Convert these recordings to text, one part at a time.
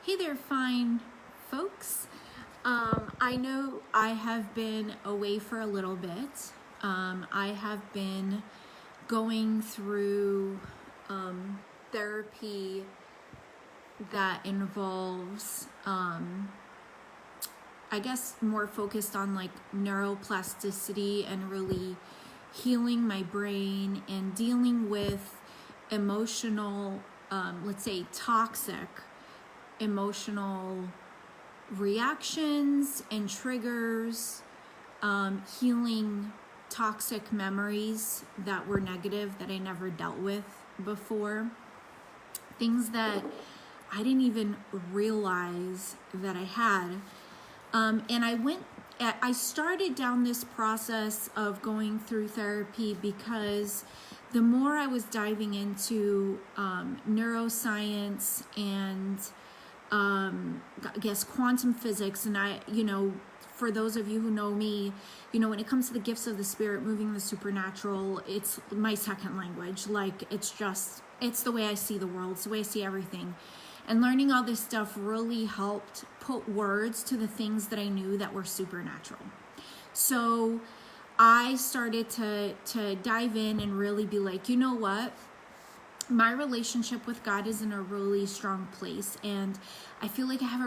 Hey there, fine folks. I know I have been away for a little bit. I have been going through therapy that involves, I guess, more focused on like neuroplasticity and really healing my brain and dealing with emotional, let's say, toxic emotional reactions and triggers, healing toxic memories that were negative that I never dealt with before, things that I didn't even realize that I had. And I started down this process of going through therapy because the more I was diving into neuroscience and I guess quantum physics, and for those of you who know me, when it comes to the gifts of the spirit, moving the supernatural, it's my second language. Like, it's the way I see the world. It's the way I see everything. And learning all this stuff really helped put words to the things that I knew that were supernatural. So I started to dive in and really be like, you know what? My relationship with God is in a really strong place, and I feel like I have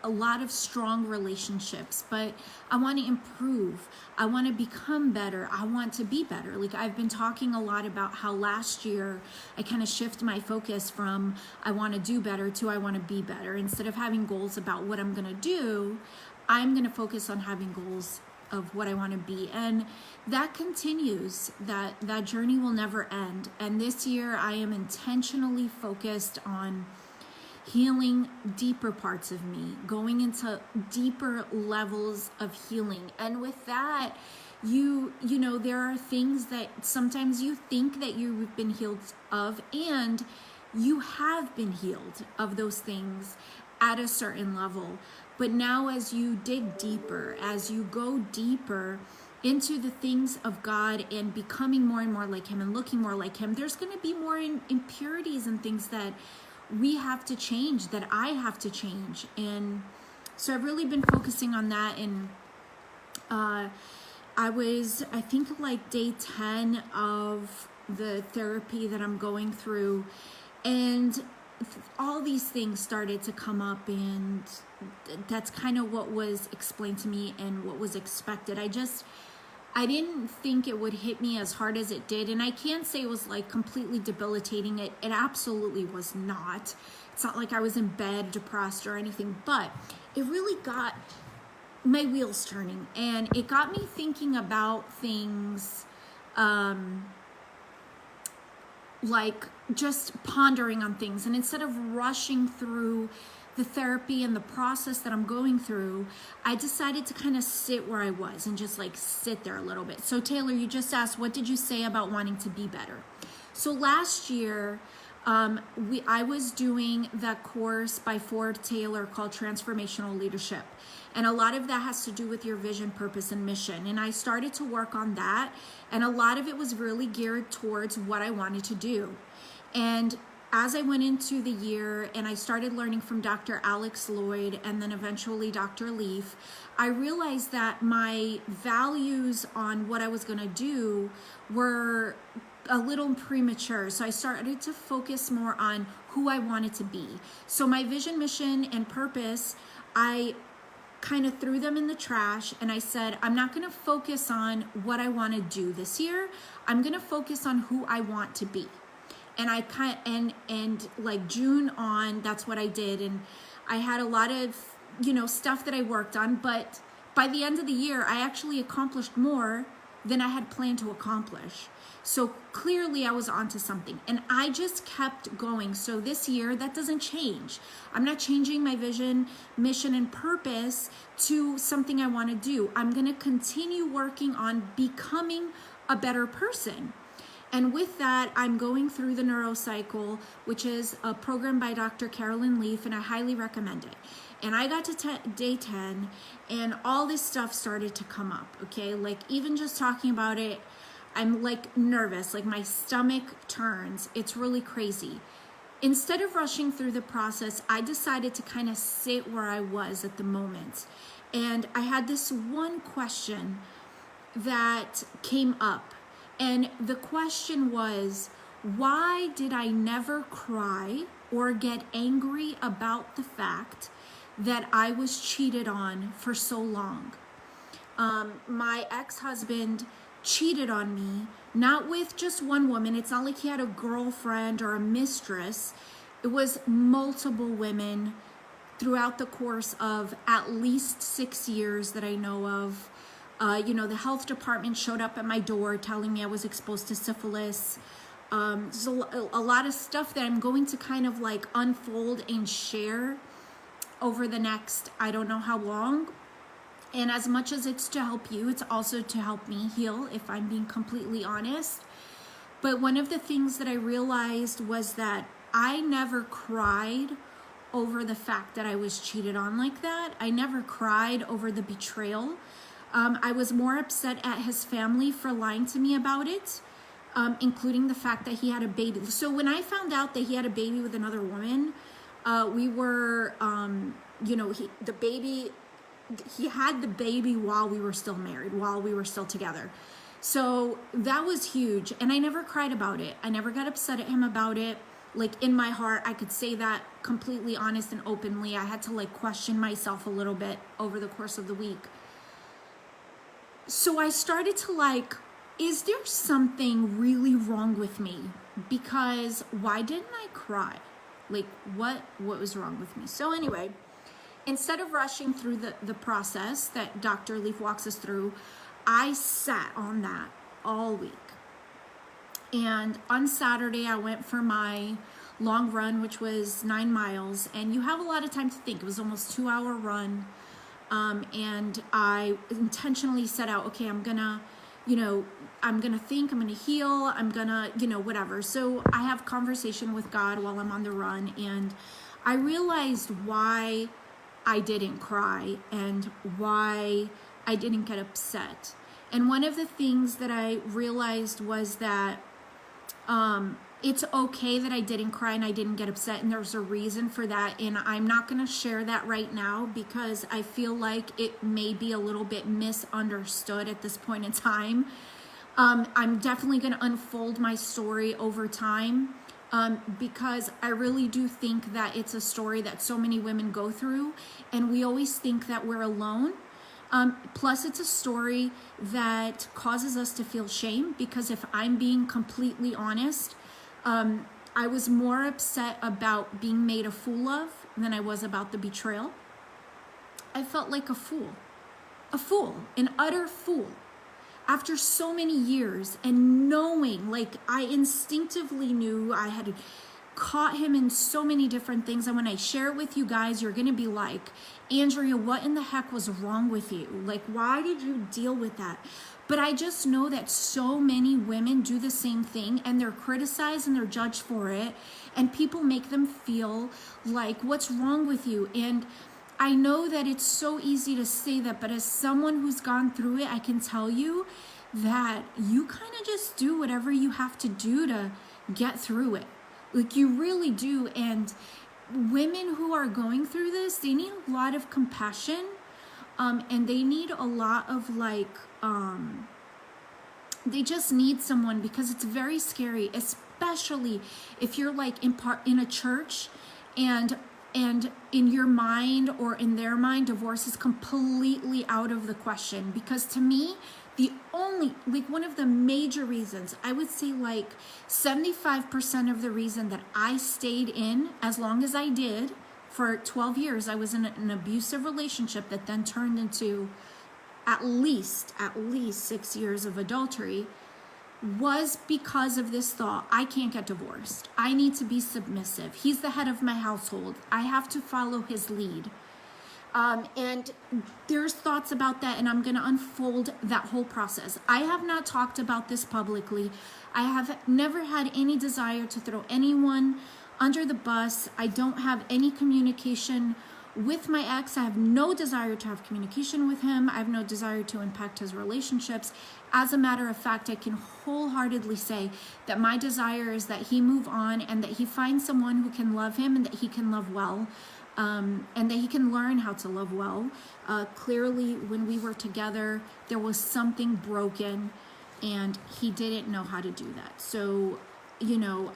a lot of strong relationships, but I want to improve. I want to become better. I want to be better. Like, I've been talking a lot about how last year I kind of shift my focus from I want to do better to I want to be better. Instead of having goals about what I'm going to do, I'm going to focus on having goals of what I want to be, and that continues. That journey will never end. And this year I am intentionally focused on healing deeper parts of me, going into deeper levels of healing. And with that, you know there are things that sometimes you think that you've been healed of, and you have been healed of those things at a certain level. But now, as you dig deeper, as you go deeper into the things of God and becoming more and more like Him and looking more like Him, there's going to be more impurities and things that we have to change, that I have to change. And so I've really been focusing on that. And I think like day 10 of the therapy that I'm going through, and all these things started to come up, and that's kind of what was explained to me and what was expected. I didn't think it would hit me as hard as it did, and I can't say it was like completely debilitating. It absolutely was not. It's not like I was in bed depressed or anything, but it really got my wheels turning, and it got me thinking about things like just pondering on things. And instead of rushing through the therapy and the process that I'm going through, I decided to kind of sit where I was and just like sit there a little bit. So Taylor, you just asked, what did you say about wanting to be better? So last year, I was doing that course by Ford Taylor called Transformational Leadership. And a lot of that has to do with your vision, purpose, and mission. And I started to work on that. And a lot of it was really geared towards what I wanted to do. And as I went into the year and I started learning from Dr. Alex Lloyd and then eventually Dr. Leaf, I realized that my values on what I was going to do were a little premature. So I started to focus more on who I wanted to be. So my vision, mission, and purpose, I kind of threw them in the trash, and I said, I'm not going to focus on what I want to do this year. I'm going to focus on who I want to be. And I and like June on, that's what I did. And I had a lot of, stuff that I worked on, but by the end of the year, I actually accomplished more than I had planned to accomplish. So clearly I was onto something, and I just kept going. So this year, that doesn't change. I'm not changing my vision, mission, and purpose to something I want to do. I'm going to continue working on becoming a better person. And with that, I'm going through the Neurocycle, which is a program by Dr. Carolyn Leaf, and I highly recommend it. And I got to day 10, and all this stuff started to come up, okay? Like, even just talking about it, I'm like nervous, like my stomach turns. It's really crazy. instead of rushing through the process, I decided to kind of sit where I was at the moment. And I had this one question that came up. And the question was, why did I never cry or get angry about the fact that I was cheated on for so long? My ex-husband cheated on me, not with just one woman. It's not like he had a girlfriend or a mistress. It was multiple women throughout the course of at least 6 years that I know of. The health department showed up at my door telling me I was exposed to syphilis. There's a lot of stuff that I'm going to kind of like unfold and share over the next, I don't know how long. And as much as it's to help you, it's also to help me heal, if I'm being completely honest. But one of the things that I realized was that I never cried over the fact that I was cheated on like that. I never cried over the betrayal. I was more upset at his family for lying to me about it, including the fact that he had a baby. So when I found out that he had a baby with another woman, we were, he had the baby while we were still married, while we were still together. So that was huge. And I never cried about it. I never got upset at him about it. Like in my heart, I could say that completely honest and openly. I had to like question myself a little bit over the course of the week. So I started to like, is there something really wrong with me? Because why didn't I cry? Like what was wrong with me? So anyway, instead of rushing through the process that Dr. Leaf walks us through, I sat on that all week. And on Saturday, I went for my long run, which was 9 miles. And you have a lot of time to think. It was almost a 2-hour run. And I intentionally set out, okay, I'm gonna think, I'm gonna heal, I'm gonna, whatever. So I have conversation with God while I'm on the run. And I realized why I didn't cry and why I didn't get upset. And one of the things that I realized was that it's okay that I didn't cry and I didn't get upset, and there's a reason for that. And I'm not going to share that right now because I feel like it may be a little bit misunderstood at this point in time. I'm definitely going to unfold my story over time. Because I really do think that it's a story that so many women go through, and we always think that we're alone. Plus, it's a story that causes us to feel shame, because if I'm being completely honest, I was more upset about being made a fool of than I was about the betrayal. I felt like a fool, an utter fool. After so many years and knowing, like I instinctively knew I had caught him in so many different things. And when I share it with you guys, you're going to be like, Andrea, what in the heck was wrong with you? Like, why did you deal with that? But I just know that so many women do the same thing, and they're criticized and they're judged for it. And people make them feel like, what's wrong with you? And I know that it's so easy to say that, but as someone who's gone through it, I can tell you that you kind of just do whatever you have to do to get through it. Like you really do. And women who are going through this, they need a lot of compassion, and they need a lot of they just need someone, because it's very scary, especially if you're like in a church and in your mind or in their mind, divorce is completely out of the question. Because to me, one of the major reasons, I would say like 75% of the reason that I stayed in as long as I did for 12 years, I was in an abusive relationship that then turned into at least 6 years of adultery, was because of this thought: I can't get divorced. I need to be submissive. He's the head of my household. I have to follow his lead. And there's thoughts about that, and I'm going to unfold that whole process. I have not talked about this publicly. I have never had any desire to throw anyone under the bus. I don't have any communication with my ex, I have no desire to have communication with him. I have no desire to impact his relationships. As a matter of fact, I can wholeheartedly say that my desire is that he move on and that he find someone who can love him and that he can love well, and that he can learn how to love well. Clearly, when we were together, there was something broken and he didn't know how to do that. So, you know,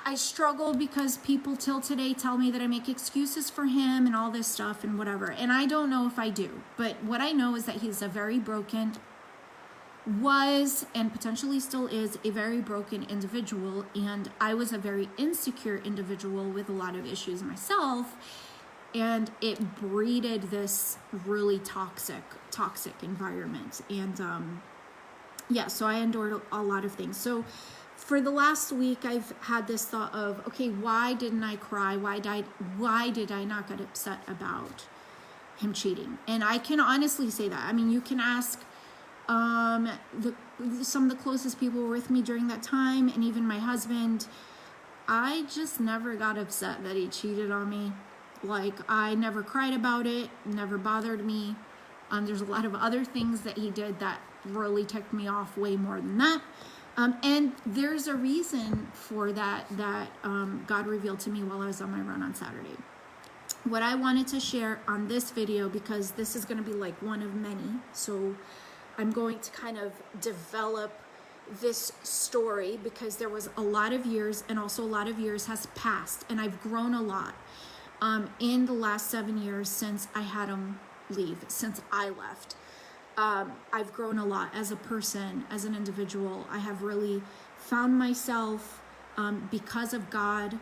I struggle because people till today tell me that I make excuses for him and all this stuff and whatever. And I don't know if I do. But what I know is that he's a very broken, was and potentially still is a very broken individual. And I was a very insecure individual with a lot of issues myself. And it breeded this really toxic environment. And yeah, so I endured a lot of things. So for the last week, I've had this thought of, okay, why didn't I cry? Why did I not get upset about him cheating? And I can honestly say that. I mean, you can ask some of the closest people were with me during that time, and even my husband. I just never got upset that he cheated on me. Like, I never cried about it, never bothered me. There's a lot of other things that he did that really ticked me off way more than that. And there's a reason for that God revealed to me while I was on my run on Saturday. What I wanted to share on this video, because this is going to be like one of many, so I'm going to kind of develop this story because there was a lot of years, and also a lot of years has passed, and I've grown a lot in the last 7 years since I had him leave, since I left. I've grown a lot as a person, as an individual. I have really found myself because of God.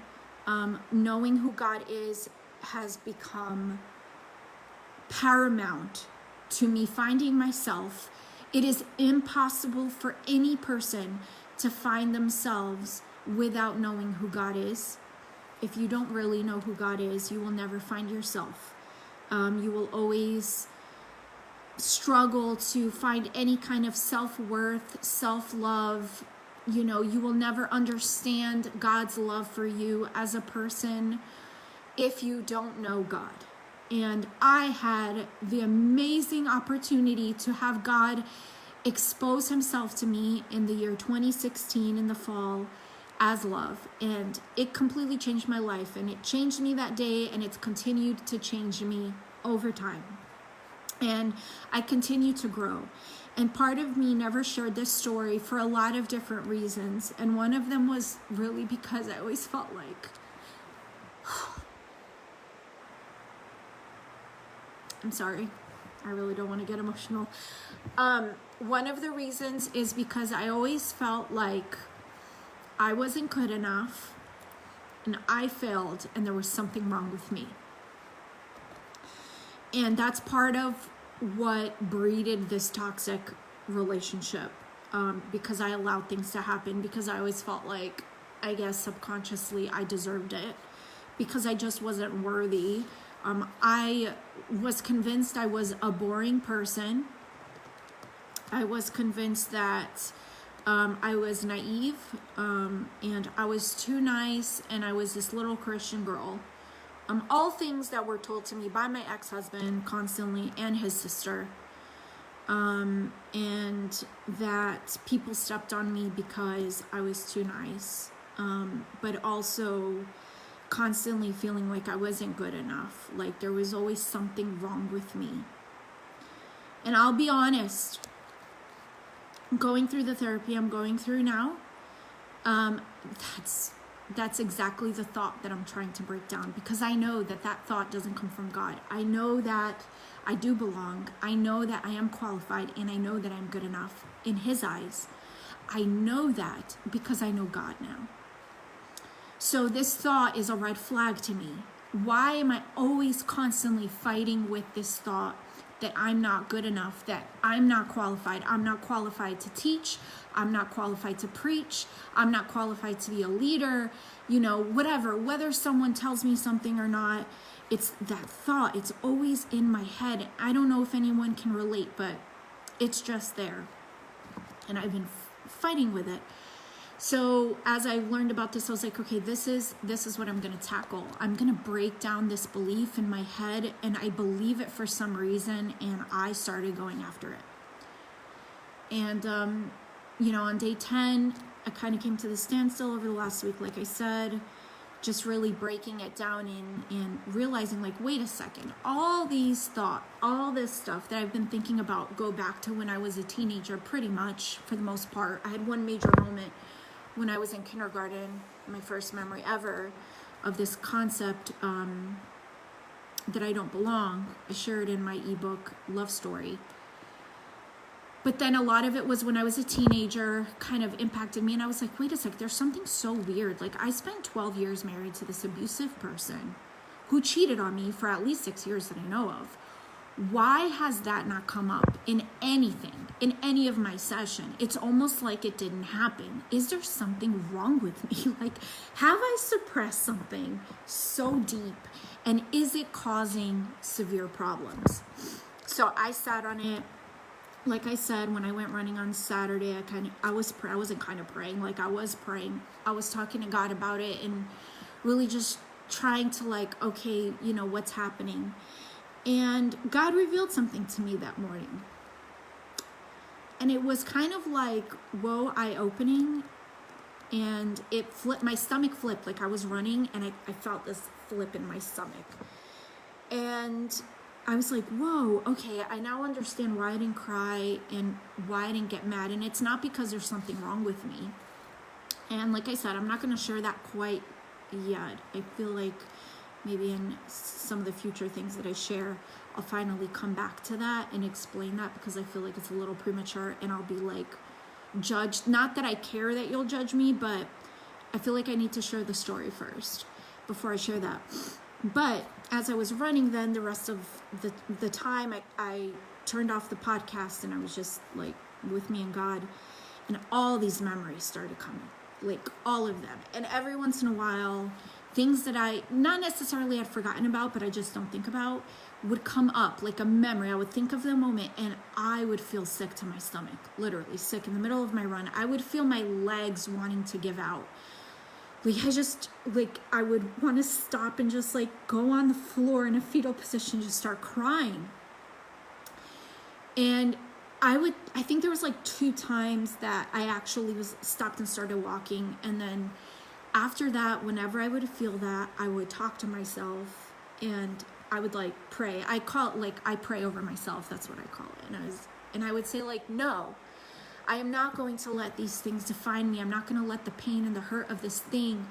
Knowing who God is has become paramount to me finding myself. It is impossible for any person to find themselves without knowing who God is. If you don't really know who God is, you will never find yourself. You will always struggle to find any kind of self-worth, self-love. You know, you will never understand God's love for you as a person if you don't know God. And I had the amazing opportunity to have God expose himself to me in the year 2016 in the fall as love. And it completely changed my life. And it changed me that day, and it's continued to change me over time. And I continue to grow. And part of me never shared this story for a lot of different reasons. And one of them was really because I always felt like, I'm sorry, I really don't want to get emotional. One of the reasons is because I always felt like I wasn't good enough and I failed and there was something wrong with me. And that's part of what breeded this toxic relationship, because I allowed things to happen, because I always felt like, I guess subconsciously, I deserved it, because I just wasn't worthy. I was convinced I was a boring person. I was convinced that I was naive, and I was too nice, and I was this little Christian girl. All things that were told to me by my ex-husband constantly and his sister. And that people stepped on me because I was too nice. But also constantly feeling like I wasn't good enough. Like there was always something wrong with me. And I'll be honest, going through the therapy I'm going through now, that's exactly the thought that I'm trying to break down, because I know that that thought doesn't come from God. I know that I do belong. I know that I am qualified, and I know that I'm good enough in his eyes. I know that because I know God now. So this thought is a red flag to me. Why am I always constantly fighting with this thought that I'm not good enough, that I'm not qualified? I'm not qualified to teach. I'm not qualified to preach. I'm not qualified to be a leader, you know, whatever. Whether someone tells me something or not, it's that thought. It's always in my head. I don't know if anyone can relate, but it's just there. And I've been fighting with it. So as I learned about this, I was like, okay, this is what I'm going to tackle. I'm going to break down this belief in my head, and I believe it for some reason, and I started going after it. And, on day 10, I kind of came to the standstill over the last week, like I said, just really breaking it down and realizing, like, wait a second, all this stuff that I've been thinking about go back to when I was a teenager, pretty much, for the most part. I had one major moment when I was in kindergarten, my first memory ever of this concept that I don't belong. I shared in my ebook, Love Story. But then a lot of it was when I was a teenager, kind of impacted me. And I was like, wait a sec, there's something so weird. Like, I spent 12 years married to this abusive person who cheated on me for at least 6 years that I know of. Why has that not come up in anything, in any of my session? It's almost like it didn't happen. Is there something wrong with me? Like, have I suppressed something so deep? And is it causing severe problems? So I sat on it. Like I said, when I went running on Saturday, I wasn't kind of praying, like I was praying. I was talking to God about it and really just trying to, like, okay, what's happening? And God revealed something to me that morning. And it was kind of like, whoa, eye-opening. And it flipped, my stomach flipped, like I was running and I felt this flip in my stomach. And I was like, whoa, okay, I now understand why I didn't cry and why I didn't get mad. And it's not because there's something wrong with me. And like I said, I'm not going to share that quite yet. I feel like maybe in some of the future things that I share, I'll finally come back to that and explain that, because I feel like it's a little premature and I'll be like judged. Not that I care that you'll judge me, but I feel like I need to share the story first before I share that. But as I was running then, the rest of the time, I turned off the podcast and I was just like with me and God, and all these memories started coming, like all of them. And every once in a while, things that I not necessarily had forgotten about, but I just don't think about, would come up like a memory. I would think of the moment and I would feel sick to my stomach, literally sick in the middle of my run. I would feel my legs wanting to give out. I would want to stop and just like go on the floor in a fetal position, just start crying. And I think there was like 2 times that I actually was stopped and started walking. And then after that, whenever I would feel that, I would talk to myself and I would like pray. I call it like, I pray over myself. That's what I call it. And I would say like, no, I am not going to let these things define me. I'm not going to let the pain and the hurt of this thing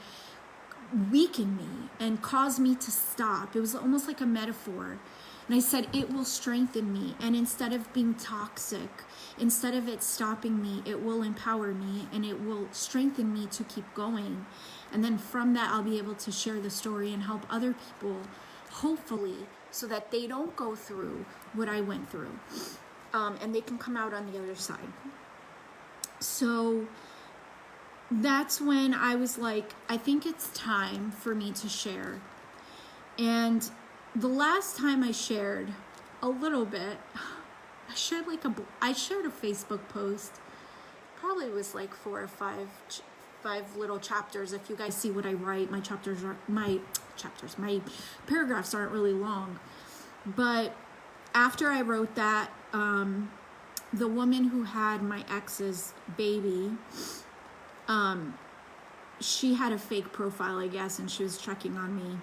weaken me and cause me to stop. It was almost like a metaphor. And I said, it will strengthen me. And instead of being toxic, instead of it stopping me, it will empower me and it will strengthen me to keep going. And then from that, I'll be able to share the story and help other people, hopefully, so that they don't go through what I went through. And they can come out on the other side. So that's when I was like, I think it's time for me to share. And the last time I shared a little bit, I shared a Facebook post. Probably was like 4 or 5 little chapters. If you guys see what I write, my paragraphs aren't really long. But after I wrote that, the woman who had my ex's baby, she had a fake profile, I guess, and she was checking on me.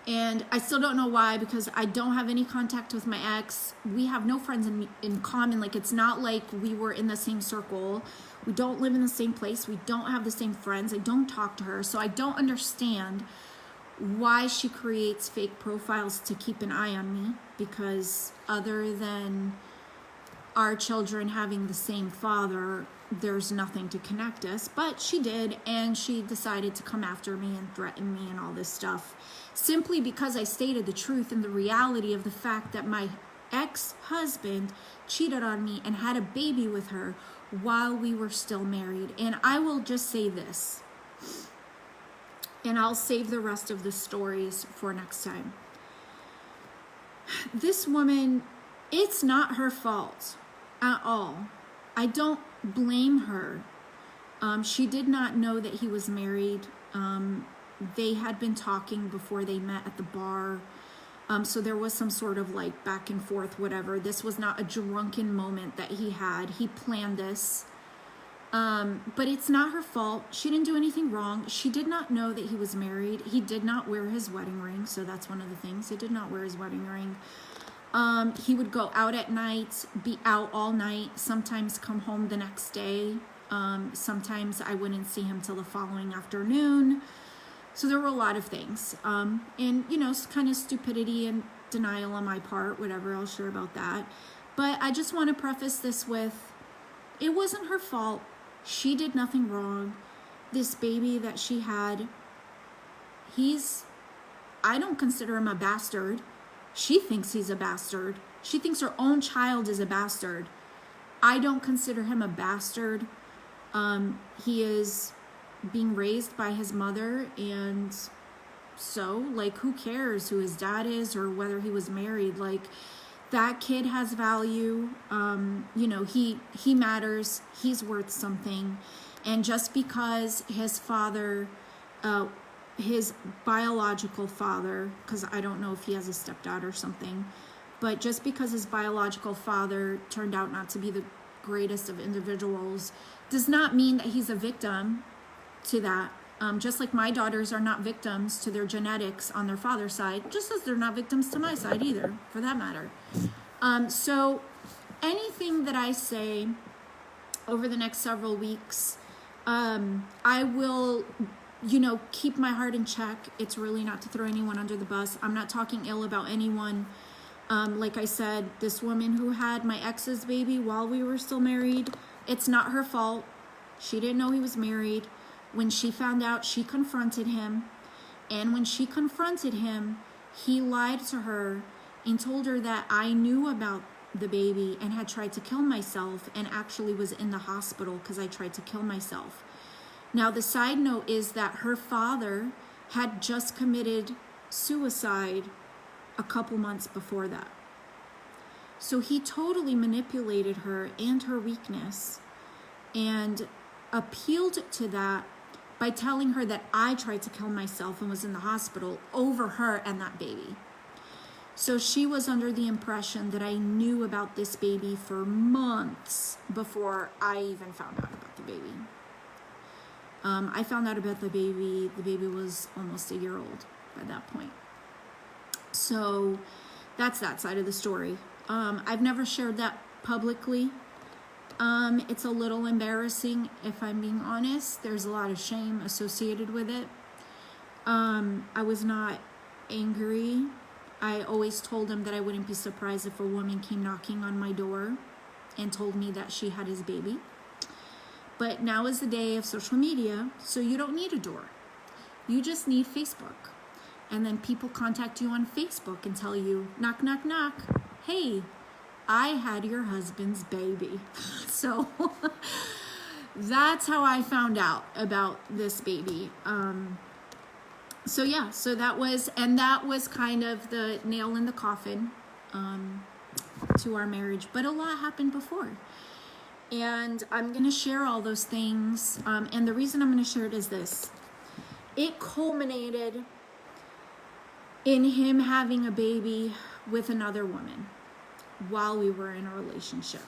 And I still don't know why, because I don't have any contact with my ex. We have no friends in common. Like, it's not like we were in the same circle. We don't live in the same place. We don't have the same friends. I don't talk to her. So I don't understand why she creates fake profiles to keep an eye on me, because other than our children having the same father, there's nothing to connect us. But she did, and she decided to come after me and threaten me and all this stuff, simply because I stated the truth and the reality of the fact that my ex-husband cheated on me and had a baby with her while we were still married. And I will just say this, and I'll save the rest of the stories for next time. This woman, it's not her fault at all. I don't blame her She did not know that he was married. They had been talking before they met at the bar. So there was some sort of like back and forth, whatever. This was not a drunken moment that he had. He planned this. But it's not her fault. She didn't do anything wrong. She did not know that he was married. He did not wear his wedding ring. So that's one of the things. He did not wear his wedding ring. He would go out at night, be out all night, sometimes come home the next day. Sometimes I wouldn't see him till the following afternoon. So there were a lot of things. And, you know, kind of stupidity and denial on my part, whatever, I'll share about that. But I just want to preface this with, it wasn't her fault. She did nothing wrong. This baby that she had, I don't consider him a bastard. She thinks he's a bastard. She thinks her own child is a bastard. I don't consider him a bastard. He is being raised by his mother, and so, like, who cares who his dad is or whether he was married? Like, that kid has value. You know, he matters. He's worth something. And just because his father, his biological father, because I don't know if he has a stepdad or something, but just because his biological father turned out not to be the greatest of individuals does not mean that he's a victim to that. Just like my daughters are not victims to their genetics on their father's side, just as they're not victims to my side either, for that matter. So anything that I say over the next several weeks, I will, you know, keep my heart in check. It's really not to throw anyone under the bus. I'm not talking ill about anyone. Like I said, this woman who had my ex's baby while we were still married, it's not her fault. She didn't know he was married. When she found out, she confronted him. And when she confronted him, he lied to her and told her that I knew about the baby and had tried to kill myself and actually was in the hospital because I tried to kill myself. Now, the side note is that her father had just committed suicide a couple months before that. So he totally manipulated her and her weakness and appealed to that by telling her that I tried to kill myself and was in the hospital over her and that baby. So she was under the impression that I knew about this baby for months before I even found out about the baby. I found out about the baby was almost a year old by that point. So that's that side of the story. I've never shared that publicly. It's a little embarrassing, if I'm being honest. There's a lot of shame associated with it. I was not angry. I always told him that I wouldn't be surprised if a woman came knocking on my door and told me that she had his baby. But now is the day of social media, so you don't need a door. You just need Facebook. And then people contact you on Facebook and tell you, knock, knock, knock, hey, I had your husband's baby. So that's how I found out about this baby. So that was kind of the nail in the coffin to our marriage. But a lot happened before. And I'm going to share all those things. And the reason I'm going to share it is this. It culminated in him having a baby with another woman while we were in a relationship.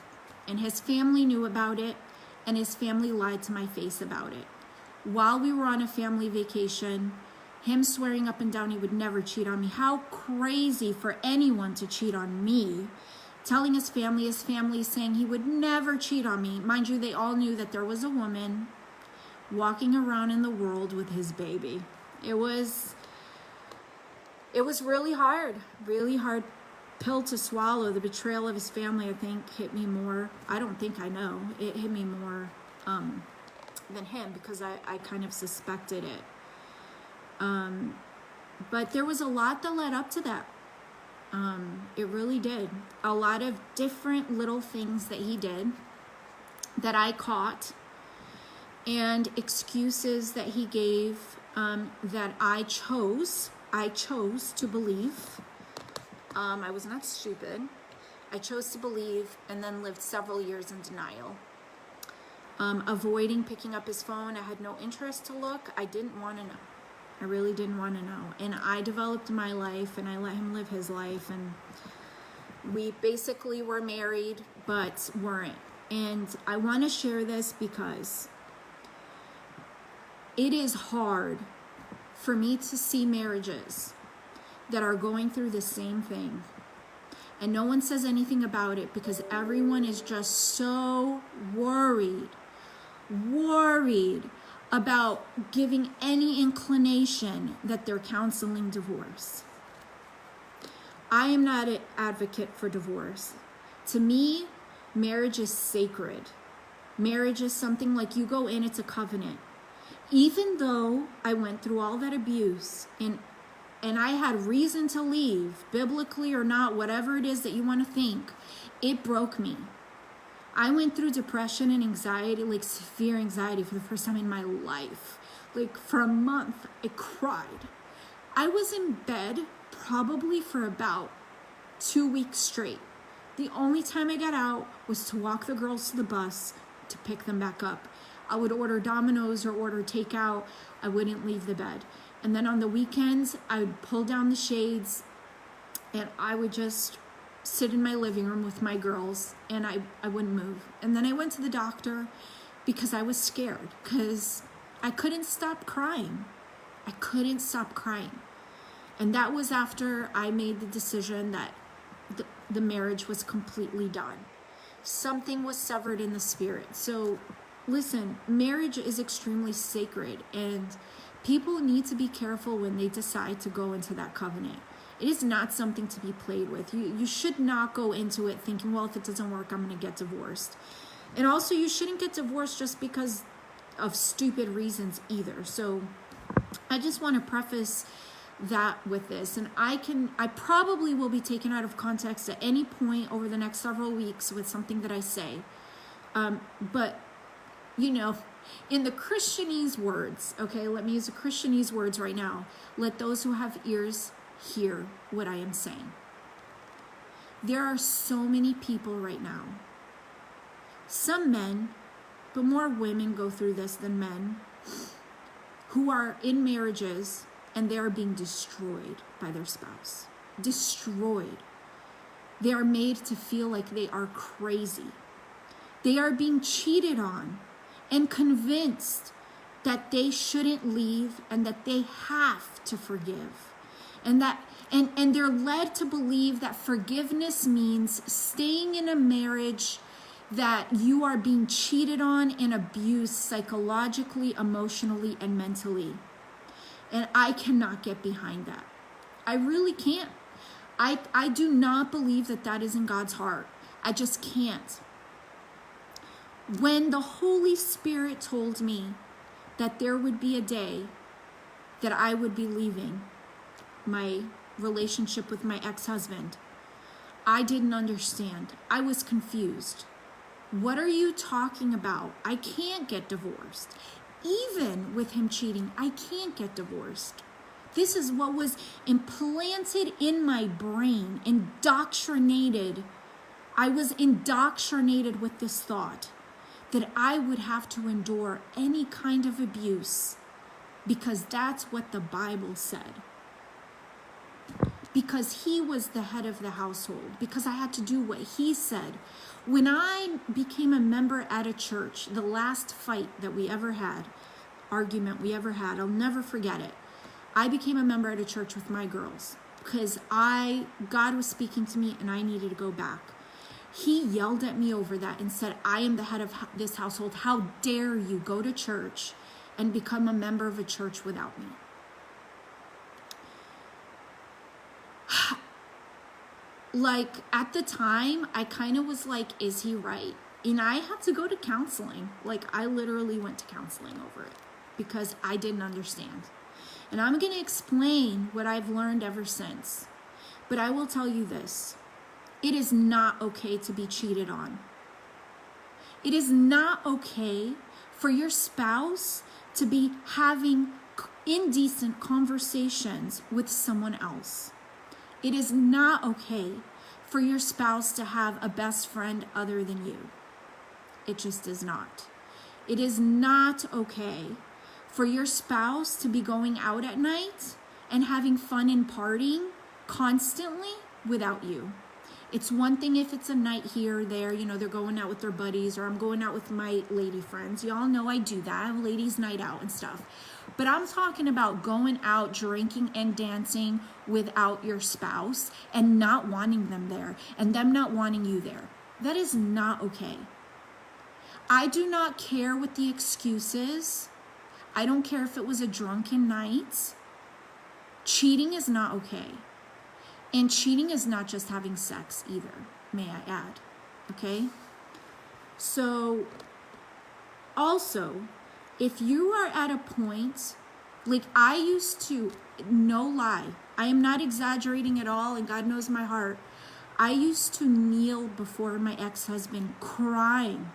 And his family knew about it, and his family lied to my face about it. While we were on a family vacation, him swearing up and down he would never cheat on me. How crazy for anyone to cheat on me. Telling his family saying he would never cheat on me. Mind you, they all knew that there was a woman walking around in the world with his baby. It was really hard pill to swallow. The betrayal of his family, I think, hit me more. I don't think I know. It hit me more than him because I kind of suspected it. But there was a lot that led up to that. It really did. A lot of different little things that he did that I caught, and excuses that he gave that I chose to believe. I was not stupid. I chose to believe and then lived several years in denial. avoiding picking up his phone. I had no interest to look. I didn't want to know. I really didn't want to know. And I developed my life, and I let him live his life. And we basically were married, but weren't. And I want to share this because it is hard for me to see marriages that are going through the same thing. And no one says anything about it because everyone is just so worried about giving any inclination that they're counseling divorce. I am not an advocate for divorce. To me, marriage is sacred. Marriage is something like you go in, it's a covenant. Even though I went through all that abuse and I had reason to leave, biblically or not, whatever it is that you want to think, it broke me. I went through depression and anxiety, like severe anxiety for the first time in my life. Like for a month, I cried. I was in bed probably for about 2 weeks straight. The only time I got out was to walk the girls to the bus to pick them back up. I would order Domino's or order takeout. I wouldn't leave the bed. And then on the weekends, I would pull down the shades and I would just sit in my living room with my girls and I wouldn't move. And then I went to the doctor because I was scared because I couldn't stop crying. I couldn't stop crying. And that was after I made the decision that the marriage was completely done. Something was severed in the spirit. So listen, marriage is extremely sacred and people need to be careful when they decide to go into that covenant. It is not something to be played with. You should not go into it thinking, well, if it doesn't work, I'm going to get divorced. And also, you shouldn't get divorced just because of stupid reasons either. So I just want to preface that with this. And I probably will be taken out of context at any point over the next several weeks with something that I say. But, you know, in the Christianese words, okay, let me use the Christianese words right now. Let those who have ears hear what I am saying. There are so many people right now, some men, but more women go through this than men, who are in marriages and they are being destroyed by their spouse. Destroyed. They are made to feel like they are crazy. They are being cheated on and convinced that they shouldn't leave and that they have to forgive. And they're led to believe that forgiveness means staying in a marriage that you are being cheated on and abused psychologically, emotionally, and mentally. And I cannot get behind that. I really can't. I do not believe that that is in God's heart. I just can't. When the Holy Spirit told me that there would be a day that I would be leaving my relationship with my ex-husband, I didn't understand. I was confused. What are you talking about? I can't get divorced. Even with him cheating, I can't get divorced. This is what was implanted in my brain, indoctrinated. I was indoctrinated with this thought that I would have to endure any kind of abuse because that's what the Bible said. Because he was the head of the household, because I had to do what he said. When I became a member at a church, the last fight that we ever had, argument we ever had, I'll never forget it. I became a member at a church with my girls because God was speaking to me and I needed to go back. He yelled at me over that and said, I am the head of this household. How dare you go to church and become a member of a church without me? Like, at the time, I kind of was like, is he right? And I had to go to counseling. Like, I literally went to counseling over it because I didn't understand. And I'm going to explain what I've learned ever since. But I will tell you this. It is not okay to be cheated on. It is not okay for your spouse to be having indecent conversations with someone else. It is not okay for your spouse to have a best friend other than you. It just is not. It is not okay for your spouse to be going out at night and having fun and partying constantly without you. It's one thing if it's a night here or there, you know, they're going out with their buddies, or I'm going out with my lady friends. Y'all know I do that. I have ladies' night out and stuff. But I'm talking about going out, drinking and dancing without your spouse and not wanting them there and them not wanting you there. That is not okay. I do not care what the excuse is. I don't care if it was a drunken night. Cheating is not okay. And cheating is not just having sex either, may I add. Okay? So, also, if you are at a point, like I used to, no lie, I am not exaggerating at all, and God knows my heart. I used to kneel before my ex-husband crying,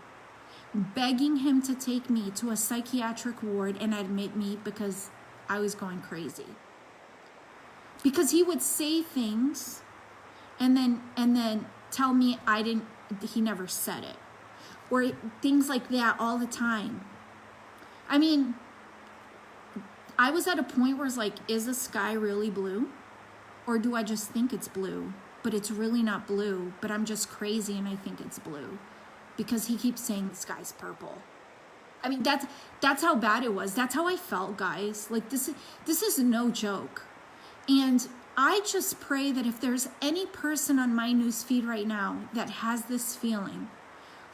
begging him to take me to a psychiatric ward and admit me because I was going crazy. Because he would say things and then tell me he never said it. Or things like that all the time. I mean, I was at a point where it's like, is the sky really blue? Or do I just think it's blue? But it's really not blue, but I'm just crazy and I think it's blue. Because he keeps saying the sky's purple. I mean, that's how bad it was. That's how I felt, guys. Like, this is no joke. And I just pray that if there's any person on my newsfeed right now that has this feeling,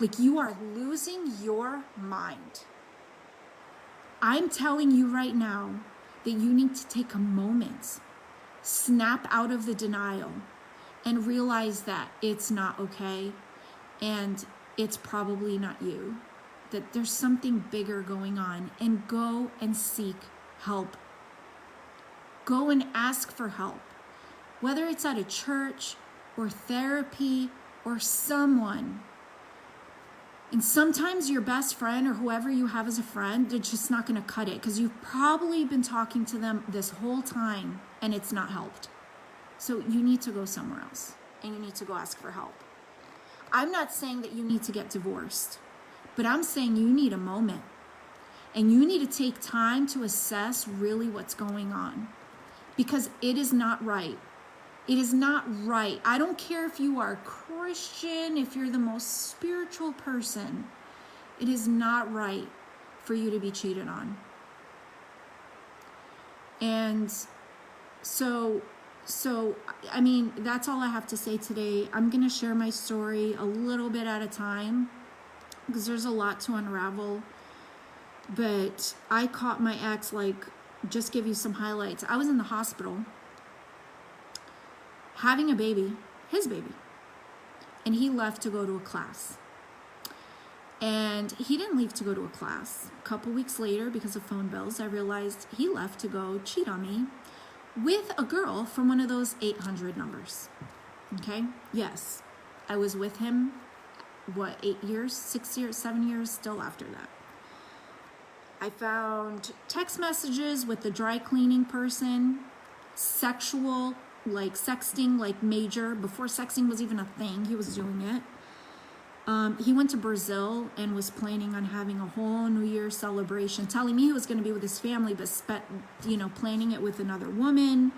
like you are losing your mind, I'm telling you right now that you need to take a moment, snap out of the denial, and realize that it's not okay, and it's probably not you, that there's something bigger going on, and go and seek help. Go and ask for help, whether it's at a church or therapy or someone. And sometimes your best friend or whoever you have as a friend, they're just not going to cut it because you've probably been talking to them this whole time and it's not helped. So you need to go somewhere else and you need to go ask for help. I'm not saying that you need to get divorced, but I'm saying you need a moment and you need to take time to assess really what's going on. Because it is not right. It is not right. I don't care if you are a Christian, if you're the most spiritual person. It is not right for you to be cheated on. And so I mean, that's all I have to say today. I'm going to share my story a little bit at a time because there's a lot to unravel. But I caught my ex, like, just give you some highlights. I was in the hospital having a baby, his baby, and he left to go to a class. And he didn't leave to go to a class. A couple weeks later, because of phone bills, I realized he left to go cheat on me with a girl from one of those 800 numbers. Okay? Yes. I was with him, 8 years, 6 years, 7 years, still after that. I found text messages with the dry cleaning person, sexual, like sexting, like major. Before sexting was even a thing, he was doing it. He went to Brazil and was planning on having a whole New Year's celebration, telling me he was going to be with his family, but planning it with another woman.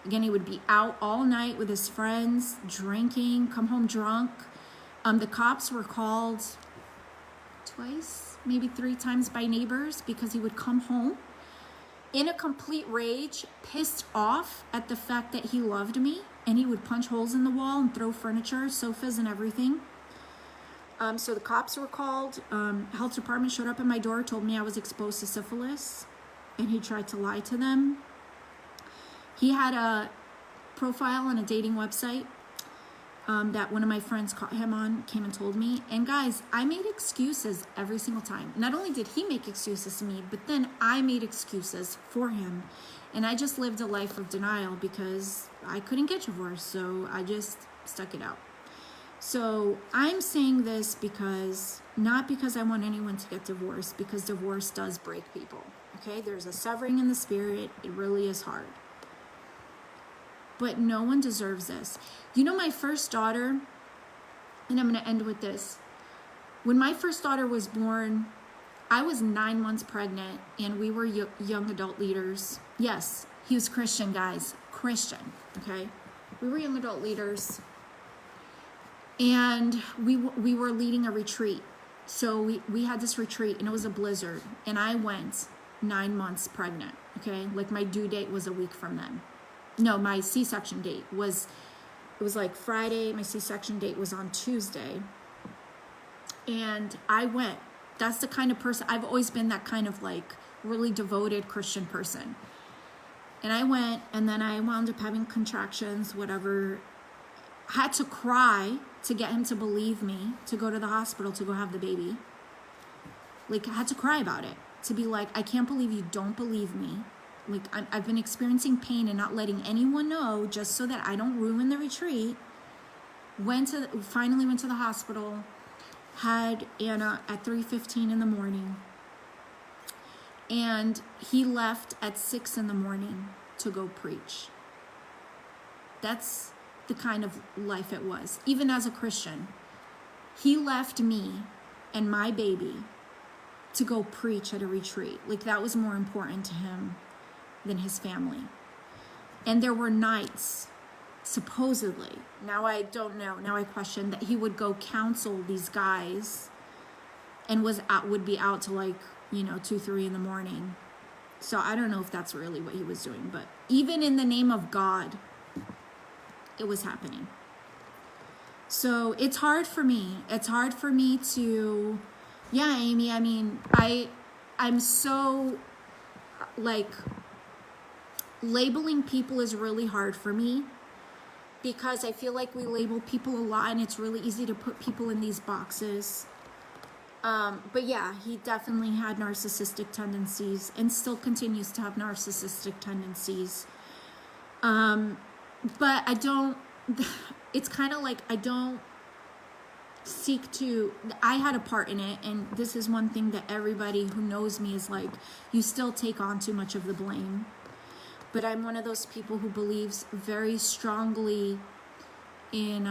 Again, he would be out all night with his friends, drinking, come home drunk. The cops were called twice, maybe 3 times by neighbors because he would come home in a complete rage, pissed off at the fact that he loved me, and he would punch holes in the wall and throw furniture, sofas, and everything. So the cops were called. Health department showed up at my door, told me I was exposed to syphilis, and he tried to lie to them. He had a profile on a dating website that one of my friends caught him on, came and told me. And guys, I made excuses every single time. Not only did he make excuses to me, but then I made excuses for him. And I just lived a life of denial because I couldn't get divorced, so I just stuck it out. So I'm saying this because, not because I want anyone to get divorced, because divorce does break people, okay? There's a severing in the spirit. It really is hard. But no one deserves this. You know, my first daughter, and I'm going to end with this. When my first daughter was born, I was 9 months pregnant, and we were young adult leaders. Yes, he was Christian, guys. Christian, okay? We were young adult leaders, and we were leading a retreat. So we had this retreat, and it was a blizzard, and I went 9 months pregnant, okay? Like, my due date was a week from then. No, my C-section date was, it was like Friday. My C-section date was on Tuesday. And I went. That's the kind of person, I've always been that kind of like really devoted Christian person. And I went, and then I wound up having contractions, whatever. Had to cry to get him to believe me, to go to the hospital to go have the baby. Like, I had to cry about it, to be like, I can't believe you don't believe me. Like, I've been experiencing pain and not letting anyone know, just so that I don't ruin the retreat. Finally went to the hospital. Had Anna at 3:15 in the morning, and he left at 6 in the morning to go preach. That's the kind of life it was. Even as a Christian, he left me and my baby to go preach at a retreat. Like, that was more important to him than his family. And there were nights, supposedly, now I don't know, now I question, that he would go counsel these guys and would be out to like, 2, 3 in the morning. So I don't know if that's really what he was doing, but even in the name of God, it was happening. So it's hard for me. It's hard for me to, yeah, Amy, I mean, I'm so, like, labeling people is really hard for me, because I feel like we label people a lot, and it's really easy to put people in these boxes. But yeah, he definitely had narcissistic tendencies and still continues to have narcissistic tendencies. But I don't, it's kind of like I don't seek to, I had a part in it, and this is one thing that everybody who knows me is like, you still take on too much of the blame. But I'm one of those people who believes very strongly in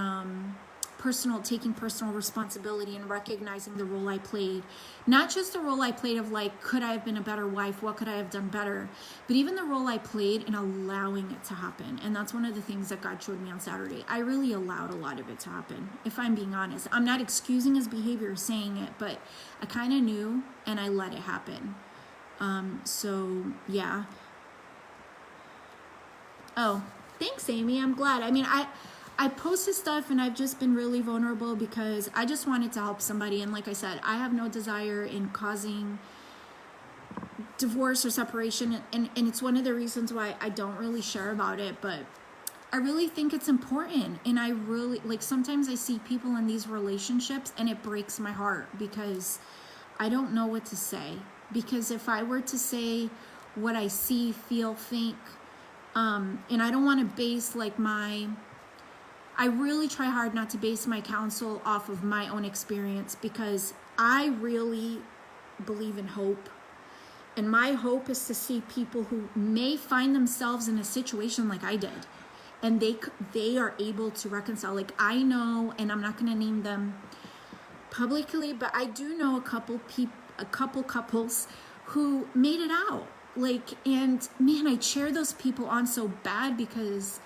taking personal responsibility and recognizing the role I played. Not just the role I played of like, could I have been a better wife? What could I have done better? But even the role I played in allowing it to happen. And that's one of the things that God showed me on Saturday. I really allowed a lot of it to happen, if I'm being honest. I'm not excusing his behavior, saying it, but I kind of knew, and I let it happen. So yeah. Oh, thanks, Amy. I'm glad. I mean, I posted stuff, and I've just been really vulnerable because I just wanted to help somebody. And like I said, I have no desire in causing divorce or separation. And it's one of the reasons why I don't really share about it. But I really think it's important. And I really, like, sometimes I see people in these relationships, and it breaks my heart because I don't know what to say. Because if I were to say what I see, feel, think, and I don't want to base like I really try hard not to base my counsel off of my own experience, because I really believe in hope. And my hope is to see people who may find themselves in a situation like I did, and they are able to reconcile. Like, I know, and I'm not going to name them publicly, but I do know a couple couples who made it out. Like, and man, I cheer those people on so bad, because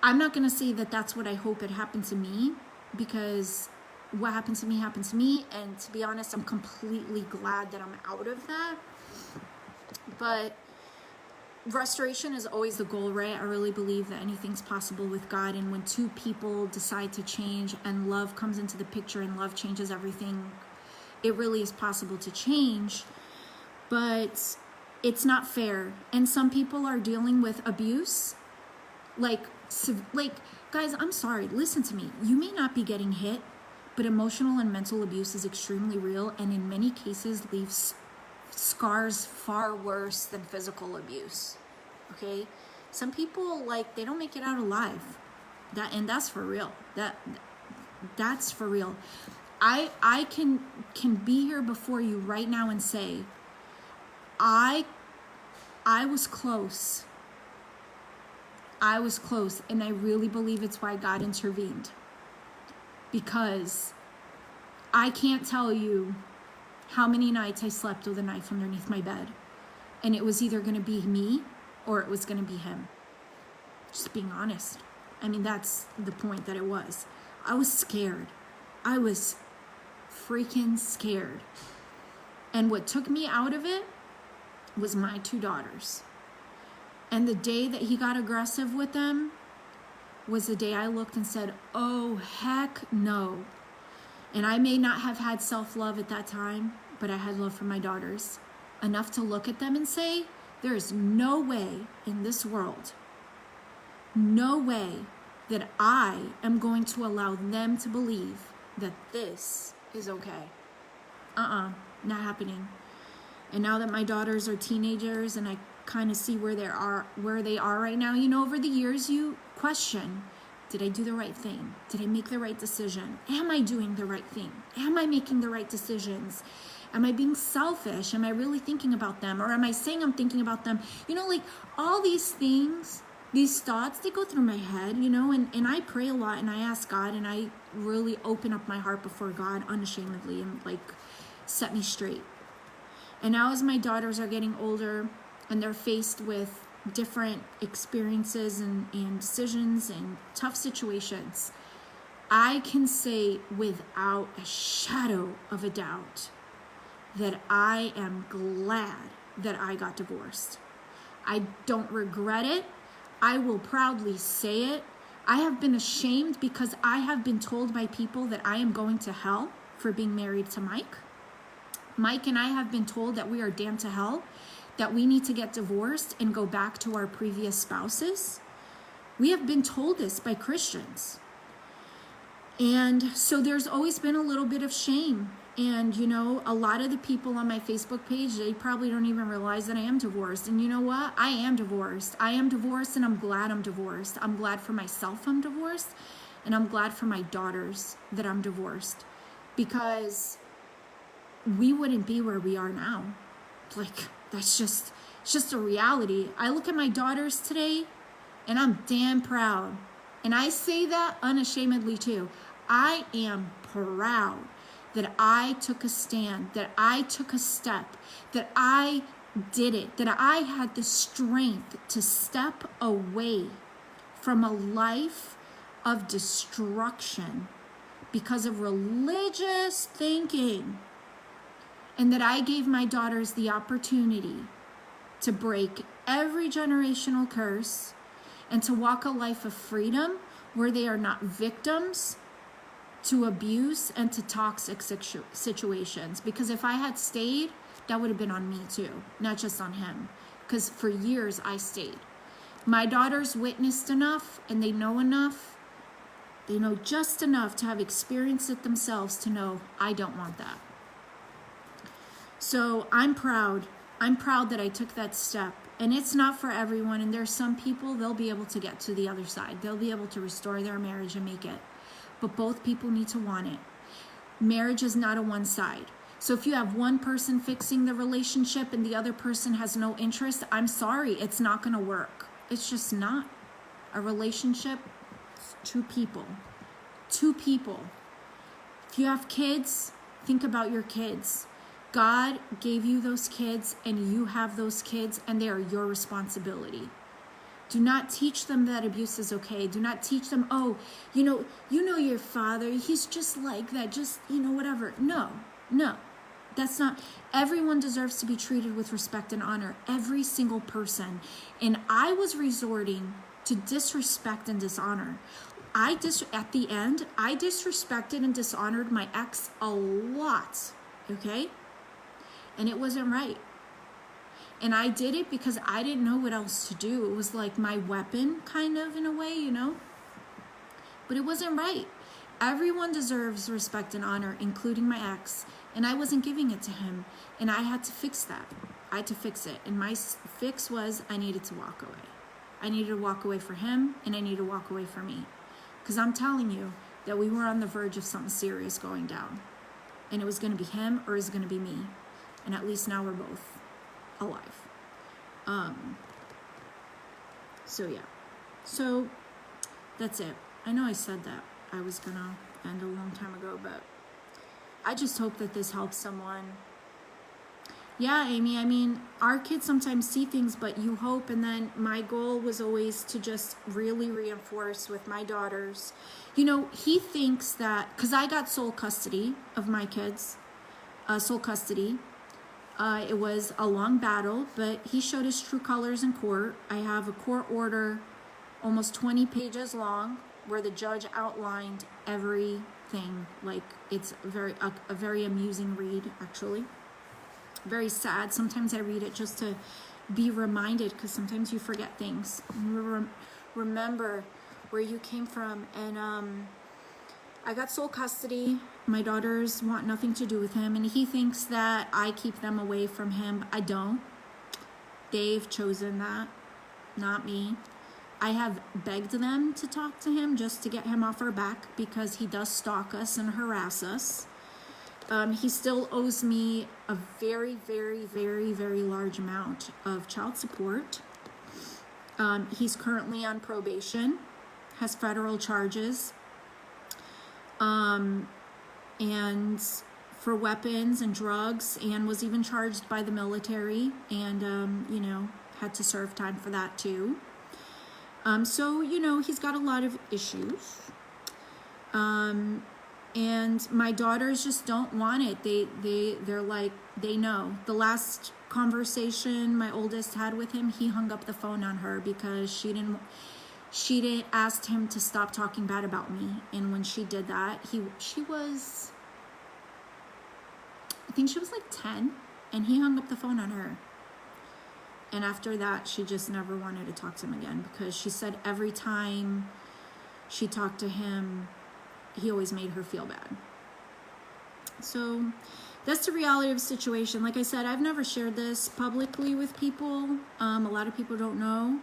I'm not going to say that that's what I hope it happened to me, because what happened to me happened to me. And to be honest, I'm completely glad that I'm out of that. But restoration is always the goal, right? I really believe that anything's possible with God. And when two people decide to change and love comes into the picture and love changes everything, it really is possible to change. But it's not fair. And some people are dealing with abuse. Like, guys, I'm sorry. Listen to me. You may not be getting hit, but emotional and mental abuse is extremely real, and in many cases leaves scars far worse than physical abuse. Okay? Some people, like, they don't make it out alive. That's for real. That's for real. I can be here before you right now and say, I was close. I was close, and I really believe it's why God intervened. Because I can't tell you how many nights I slept with a knife underneath my bed. And it was either going to be me or it was going to be him. Just being honest. I mean, that's the point that it was. I was scared. I was freaking scared. And what took me out of it was my 2 daughters. And the day that he got aggressive with them was the day I looked and said, oh, heck no. And I may not have had self-love at that time, but I had love for my daughters. Enough to look at them and say, there is no way in this world, no way that I am going to allow them to believe that this is okay. Not happening. And now that my daughters are teenagers and I kind of see where they are right now, you know, over the years you question, did I do the right thing? Did I make the right decision? Am I doing the right thing? Am I making the right decisions? Am I being selfish? Am I really thinking about them? Or am I saying I'm thinking about them? You know, like all these things, these thoughts, they go through my head, you know, and I pray a lot and I ask God and I really open up my heart before God unashamedly and like set me straight. And now as my daughters are getting older and they're faced with different experiences and decisions and tough situations, I can say without a shadow of a doubt that I am glad that I got divorced. I don't regret it. I will proudly say it. I have been ashamed because I have been told by people that I am going to hell for being married to Mike. Mike and I have been told that we are damned to hell, that we need to get divorced and go back to our previous spouses. We have been told this by Christians. And so there's always been a little bit of shame. And, you know, a lot of the people on my Facebook page, they probably don't even realize that I am divorced. And you know what? I am divorced. I am divorced and I'm glad I'm divorced. I'm glad for myself I'm divorced. And I'm glad for my daughters that I'm divorced. Because we wouldn't be where we are now. Like, it's just a reality. I look at my daughters today and I'm damn proud. And I say that unashamedly too. I am proud that I took a stand, that I took a step, that I did it, that I had the strength to step away from a life of destruction because of religious thinking. And that I gave my daughters the opportunity to break every generational curse and to walk a life of freedom where they are not victims to abuse and to toxic situations. Because if I had stayed, that would have been on me too, not just on him. Because for years I stayed. My daughters witnessed enough and they know enough. They know just enough to have experienced it themselves to know I don't want that. So I'm proud. I'm proud that I took that step. And it's not for everyone. And there's some people, they'll be able to get to the other side. They'll be able to restore their marriage and make it. But both people need to want it. Marriage is not a one side. So if you have one person fixing the relationship and the other person has no interest, I'm sorry, it's not going to work. It's just not. A relationship, two people. Two people. If you have kids, think about your kids. God gave you those kids and you have those kids and they are your responsibility. Do not teach them that abuse is okay. Do not teach them, oh, you know your father, he's just like that, just, whatever. No, that's not. Everyone deserves to be treated with respect and honor, every single person. And I was resorting to disrespect and dishonor. At the end, I disrespected and dishonored my ex a lot, okay? And it wasn't right. And I did it because I didn't know what else to do. It was like my weapon, kind of, in a way, But it wasn't right. Everyone deserves respect and honor, including my ex. And I wasn't giving it to him. And I had to fix that. I had to fix it. And my fix was I needed to walk away. I needed to walk away for him, and I needed to walk away for me. Because I'm telling you that we were on the verge of something serious going down. And it was going to be him or it was going to be me. And at least now we're both alive. So that's it. I know I said that I was gonna end a long time ago, but I just hope that this helps someone. Yeah, Amy, I mean, our kids sometimes see things, but you hope. And then my goal was always to just really reinforce with my daughters. You know, he thinks that, because I got sole custody of my kids, sole custody. It was a long battle, but he showed his true colors in court. I have a court order almost 20 pages long where the judge outlined everything. Like, it's a very amusing read, actually. Very sad. Sometimes I read it just to be reminded, because sometimes you forget things. Remember where you came from. And I got sole custody. My daughters want nothing to do with him, and he thinks that I keep them away from him. I don't. They've chosen that, not me. I have begged them to talk to him just to get him off our back, because he does stalk us and harass us. He still owes me a very, very, very, very large amount of child support. He's currently on probation, has federal charges, and for weapons and drugs, and was even charged by the military, and, you know, had to serve time for that too. So, you know, he's got a lot of issues. And my daughters just don't want it. They're like, they know. The last conversation my oldest had with him, he hung up the phone on her because she didn't ask him to stop talking bad about me. And when she did that, she was, I think she was like 10, and he hung up the phone on her. And after that, she just never wanted to talk to him again, because she said every time she talked to him, he always made her feel bad. So that's the reality of the situation. Like I said, I've never shared this publicly with people. A lot of people don't know.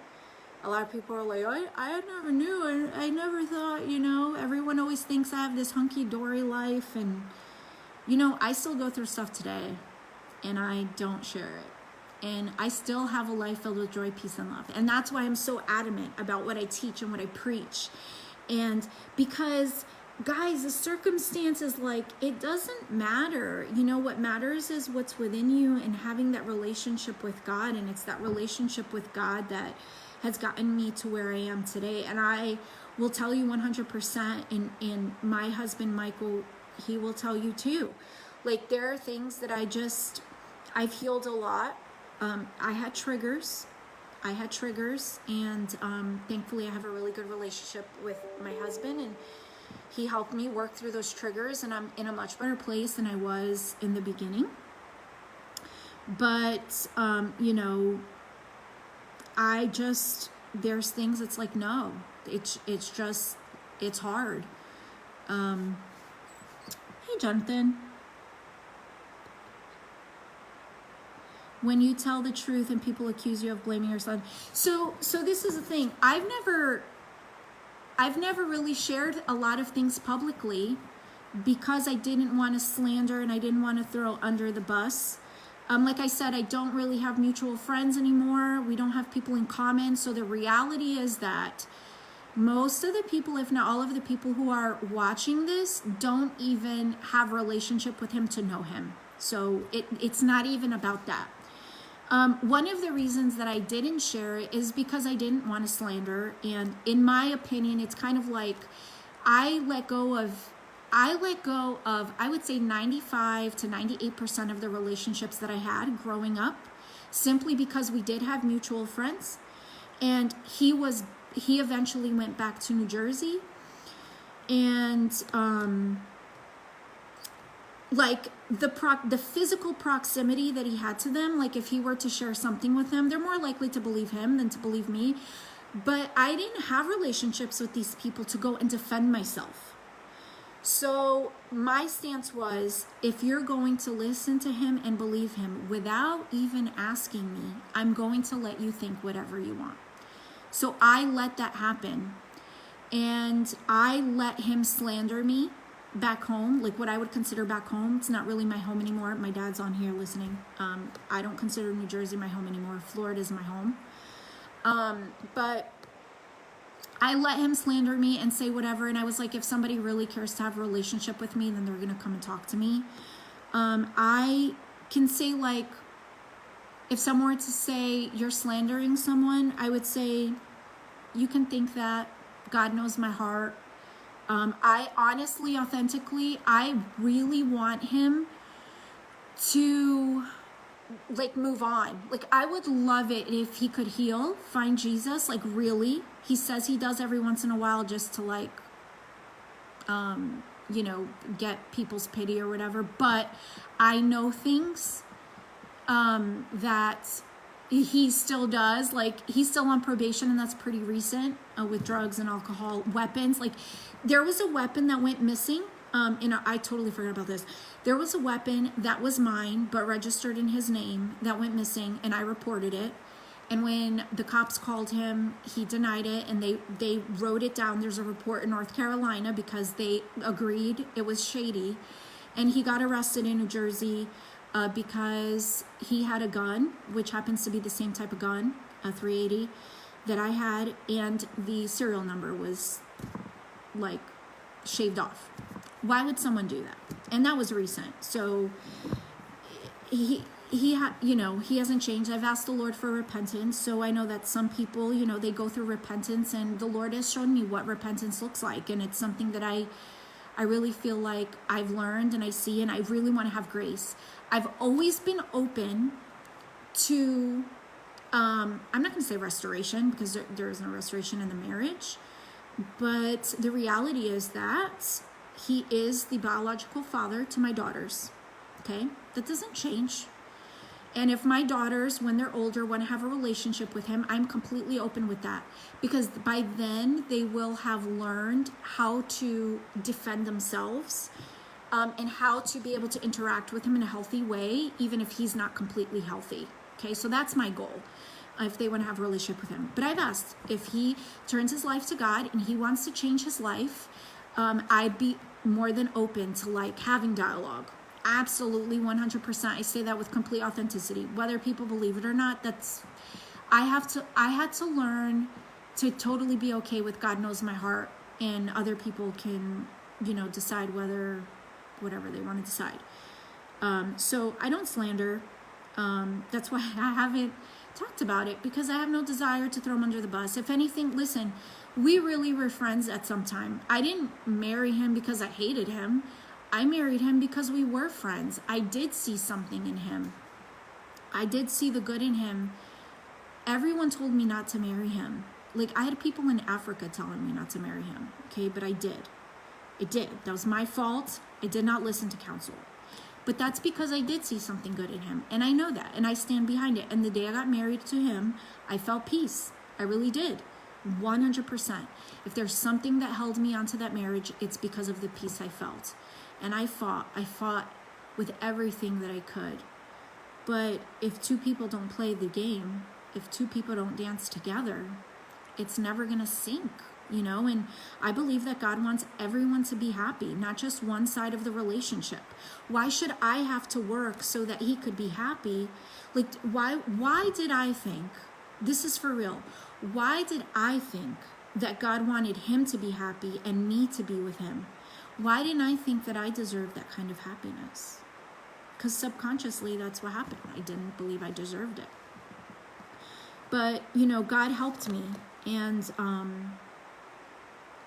A lot of people are like, I never knew. I never thought, you know, everyone always thinks I have this hunky-dory life. And, you know, I still go through stuff today, and I don't share it. And I still have a life filled with joy, peace, and love. And that's why I'm so adamant about what I teach and what I preach. And because, guys, the circumstances, like, it doesn't matter. You know, what matters is what's within you and having that relationship with God. And it's that relationship with God that has gotten me to where I am today. And I will tell you 100%, and my husband, Michael, he will tell you too. Like, there are things that I've healed a lot. I had triggers, and thankfully I have a really good relationship with my husband, and he helped me work through those triggers, and I'm in a much better place than I was in the beginning. But, you know, there's things it's like, no, it's hard. Hey, Jonathan. When you tell the truth and people accuse you of blaming your son. So this is the thing. I've never really shared a lot of things publicly because I didn't want to slander and I didn't want to throw under the bus. Like I said, I don't really have mutual friends anymore. We don't have people in common. So the reality is that most of the people, if not all of the people who are watching this, don't even have a relationship with him to know him. So it's not even about that. One of the reasons that I didn't share it is because I didn't want to slander. And in my opinion, it's kind of like I let go of, I would say 95 to 98% of the relationships that I had growing up, simply because we did have mutual friends. And he eventually went back to New Jersey. And, like the physical proximity that he had to them, like if he were to share something with them, they're more likely to believe him than to believe me. But I didn't have relationships with these people to go and defend myself. So my stance was, if you're going to listen to him and believe him without even asking me, I'm going to let you think whatever you want. So I let that happen. And I let him slander me back home, like what I would consider back home. It's not really my home anymore. My dad's on here listening. I don't consider New Jersey my home anymore. Florida is my home. But I let him slander me and say whatever. And I was like, if somebody really cares to have a relationship with me, then they're going to come and talk to me. I can say, like, if someone were to say you're slandering someone, I would say you can think that. God knows my heart. I honestly, authentically, I really want him to like move on. Like, I would love it if he could heal, find Jesus, like really. He says he does every once in a while just to like, you know, get people's pity or whatever. But I know things that he still does. Like, he's still on probation, and that's pretty recent, with drugs and alcohol, weapons. Like, there was a weapon that went missing. I totally forgot about this. There was a weapon that was mine, but registered in his name, that went missing, and I reported it. And when the cops called him, he denied it, and they wrote it down. There's a report in North Carolina because they agreed it was shady. And he got arrested in New Jersey because he had a gun, which happens to be the same type of gun, a 380, that I had, and the serial number was like shaved off. Why would someone do that? And that was recent. So he hasn't changed. I've asked the Lord for repentance. So I know that some people, they go through repentance, and the Lord has shown me what repentance looks like. And it's something that I really feel like I've learned, and I see, and I really want to have grace. I've always been open to, I'm not going to say restoration, because there is no restoration in the marriage. But the reality is that he is the biological father to my daughters. Okay? That doesn't change. And if my daughters, when they're older, want to have a relationship with him, I'm completely open with that. Because by then, they will have learned how to defend themselves, and how to be able to interact with him in a healthy way, even if he's not completely healthy. Okay? So that's my goal, if they want to have a relationship with him. But I've asked, if he turns his life to God and he wants to change his life, I'd be more than open to like having dialogue. Absolutely, 100%. I say that with complete authenticity. Whether people believe it or not, I had to learn to totally be okay with God knows my heart, and other people can, decide whatever they want to decide. So I don't slander. That's why I haven't talked about it, because I have no desire to throw him under the bus. If anything, listen, we really were friends at some time. I didn't marry him because I hated him. I married him because we were friends. I did see something in him. I did see the good in him. Everyone told me not to marry him. Like, I had people in Africa telling me not to marry him. Okay, but I did. That was my fault. I did not listen to counsel. But that's because I did see something good in him. And I know that. And I stand behind it. And the day I got married to him, I felt peace. I really did. 100%. If there's something that held me onto that marriage, it's because of the peace I felt. And I fought with everything that I could. But if two people don't play the game, if two people don't dance together, it's never going to sink, And I believe that God wants everyone to be happy, not just one side of the relationship. Why should I have to work so that he could be happy? Like, why did I think, this is for real, why did I think that God wanted him to be happy and me to be with him? Why didn't I think that I deserved that kind of happiness? Because subconsciously, that's what happened. I didn't believe I deserved it. But, God helped me. And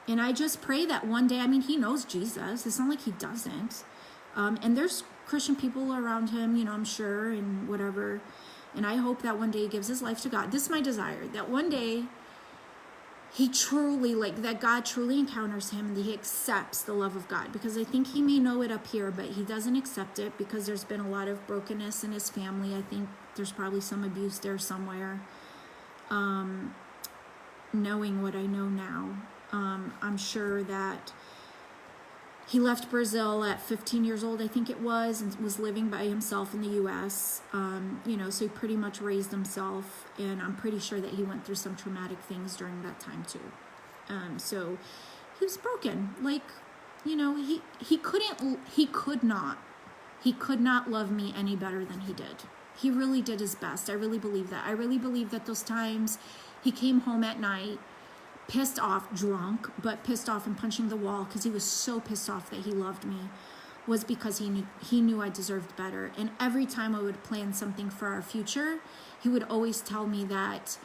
I just pray that one day, he knows Jesus. It's not like he doesn't. And there's Christian people around him, I'm sure, and whatever. And I hope that one day he gives his life to God. This is my desire, that one day he truly, that God truly encounters him and that he accepts the love of God. Because I think he may know it up here, but he doesn't accept it because there's been a lot of brokenness in his family. I think there's probably some abuse there somewhere. Knowing what I know now, I'm sure that he left Brazil at 15 years old, I think it was, and was living by himself in the U.S., so he pretty much raised himself, and I'm pretty sure that he went through some traumatic things during that time, too. So he was broken. He could not love me any better than he did. He really did his best. I really believe that. I really believe that those times he came home at night, pissed off, drunk, but pissed off and punching the wall because he was so pissed off that he loved me, was because he knew I deserved better. And every time I would plan something for our future, he would always tell me that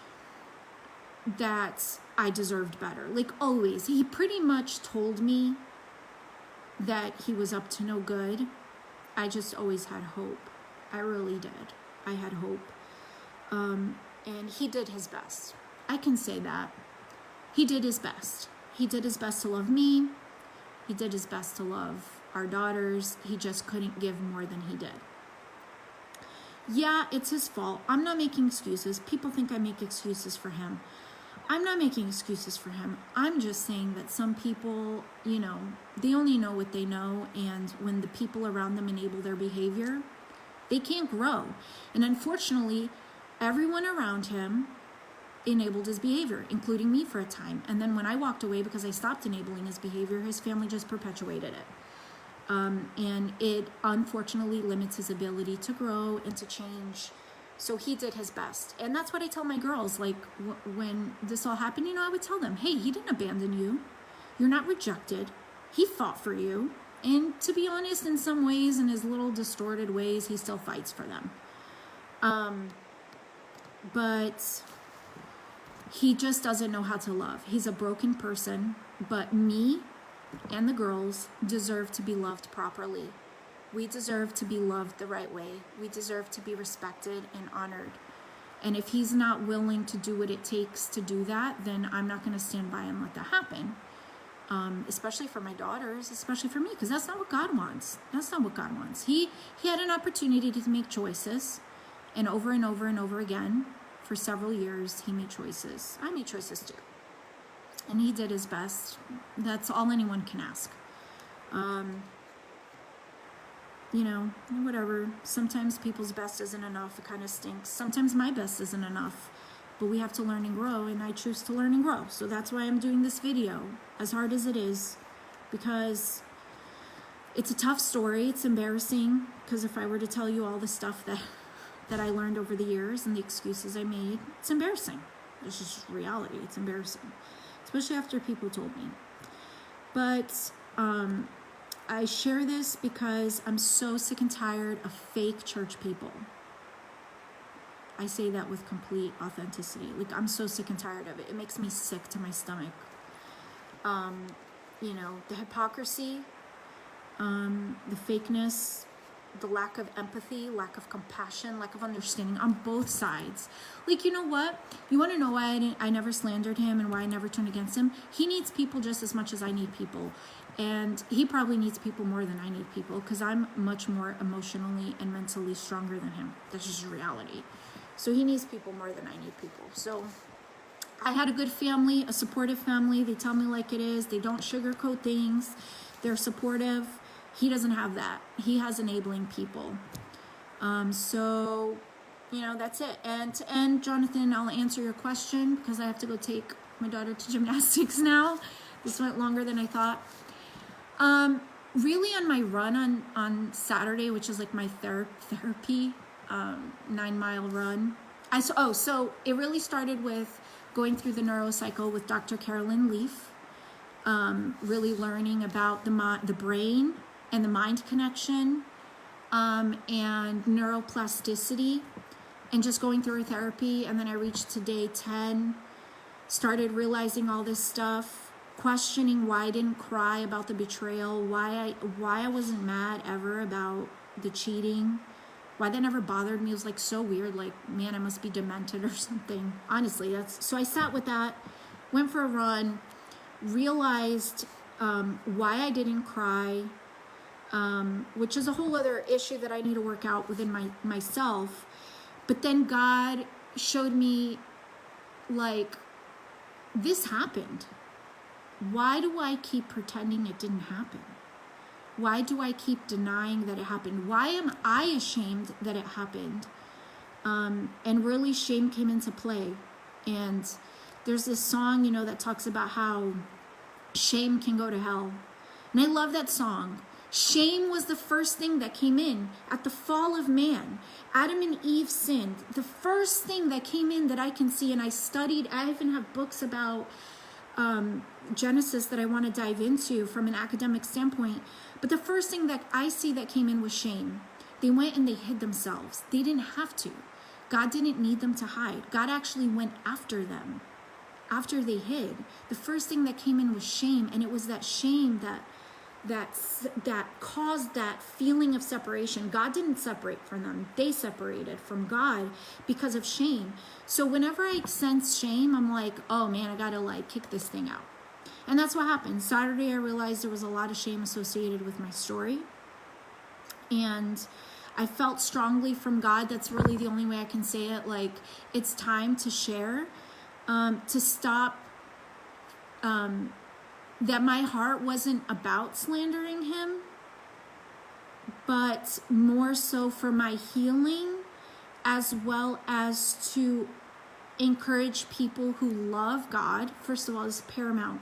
I deserved better. Like, always. He pretty much told me that he was up to no good. I just always had hope. I really did. I had hope. And he did his best. I can say that. He did his best. He did his best to love me. He did his best to love our daughters. He just couldn't give more than he did. Yeah, it's his fault. I'm not making excuses. People think I make excuses for him. I'm not making excuses for him. I'm just saying that some people, you know, they only know what they know, and when the people around them enable their behavior, they can't grow. And unfortunately, everyone around him enabled his behavior, including me for a time. And then when I walked away because I stopped enabling his behavior, his family just perpetuated it. And it unfortunately limits his ability to grow and to change. So he did his best. And that's what I tell my girls. Like, when this all happened, you know, I would tell them, hey, he didn't abandon you. You're not rejected. He fought for you. And to be honest, in some ways, in his little distorted ways, he still fights for them. But he just doesn't know how to love. He's a broken person, but me and the girls deserve to be loved properly. We deserve to be loved the right way. We deserve to be respected and honored. And if he's not willing to do what it takes to do that, then I'm not going to stand by and let that happen. Especially for my daughters, especially for me, because that's not what God wants. That's not what God wants. He had an opportunity to make choices, and over and over and over again, for several years, he made choices. I made choices too. And he did his best. That's all anyone can ask. You know, whatever. Sometimes people's best isn't enough. It kind of stinks. Sometimes my best isn't enough. But we have to learn and grow, and I choose to learn and grow. So that's why I'm doing this video, as hard as it is, because it's a tough story. It's embarrassing, because if I were to tell you all the stuff that I learned over the years and the excuses I made, it's embarrassing. It's just reality. It's embarrassing, especially after people told me. But I share this because I'm so sick and tired of fake church people. I say that with complete authenticity. Like, I'm so sick and tired of it. It makes me sick to my stomach. You know, the hypocrisy, the fakeness, the lack of empathy, lack of compassion, lack of understanding on both sides. Like, you know what? You want to know why I never slandered him and why I never turned against him? He needs people just as much as I need people. And he probably needs people more than I need people, because I'm much more emotionally and mentally stronger than him. That's just reality. So he needs people more than I need people. So I had a good family, a supportive family. They tell me like it is. They don't sugarcoat things. They're supportive. He doesn't have that. He has enabling people. So, you know, that's it. And to end, Jonathan, I'll answer your question, because I have to go take my daughter to gymnastics now. This went longer than I thought. Really on my run on Saturday, which is like my therapy, 9-mile run. So it really started with going through the neurocycle with Dr. Carolyn Leaf, really learning about the brain and the mind connection, and neuroplasticity, and just going through her therapy. And then I reached to day 10, started realizing all this stuff, questioning why I didn't cry about the betrayal, why I wasn't mad ever about the cheating, why that never bothered me. It was like so weird, like, man, I must be demented or something. Honestly, so I sat with that, went for a run, realized why I didn't cry, which is a whole other issue that I need to work out within myself. But then God showed me, like, this happened. Why do I keep pretending it didn't happen? Why do I keep denying that it happened? Why am I ashamed that it happened? And really, shame came into play. And there's this song, you know, that talks about how shame can go to hell. And I love that song. Shame was the first thing that came in at the fall of man. Adam and Eve sinned. The first thing that came in that I can see, and I studied, I even have books about Genesis that I want to dive into from an academic standpoint. But the first thing that I see that came in was shame. They went and they hid themselves. They didn't have to. God didn't need them to hide. God actually went after them after they hid. The first thing that came in was shame, and it was that shame that caused that feeling of separation. God didn't separate from them. They separated from God because of shame. So whenever I sense shame, I'm like, oh man, I gotta like kick this thing out. And that's what happened. Saturday, I realized there was a lot of shame associated with my story. And I felt strongly from God. That's really the only way I can say it. Like, it's time to share, to stop, that my heart wasn't about slandering him, but more so for my healing, as well as to encourage people who love God. First of all, this is paramount,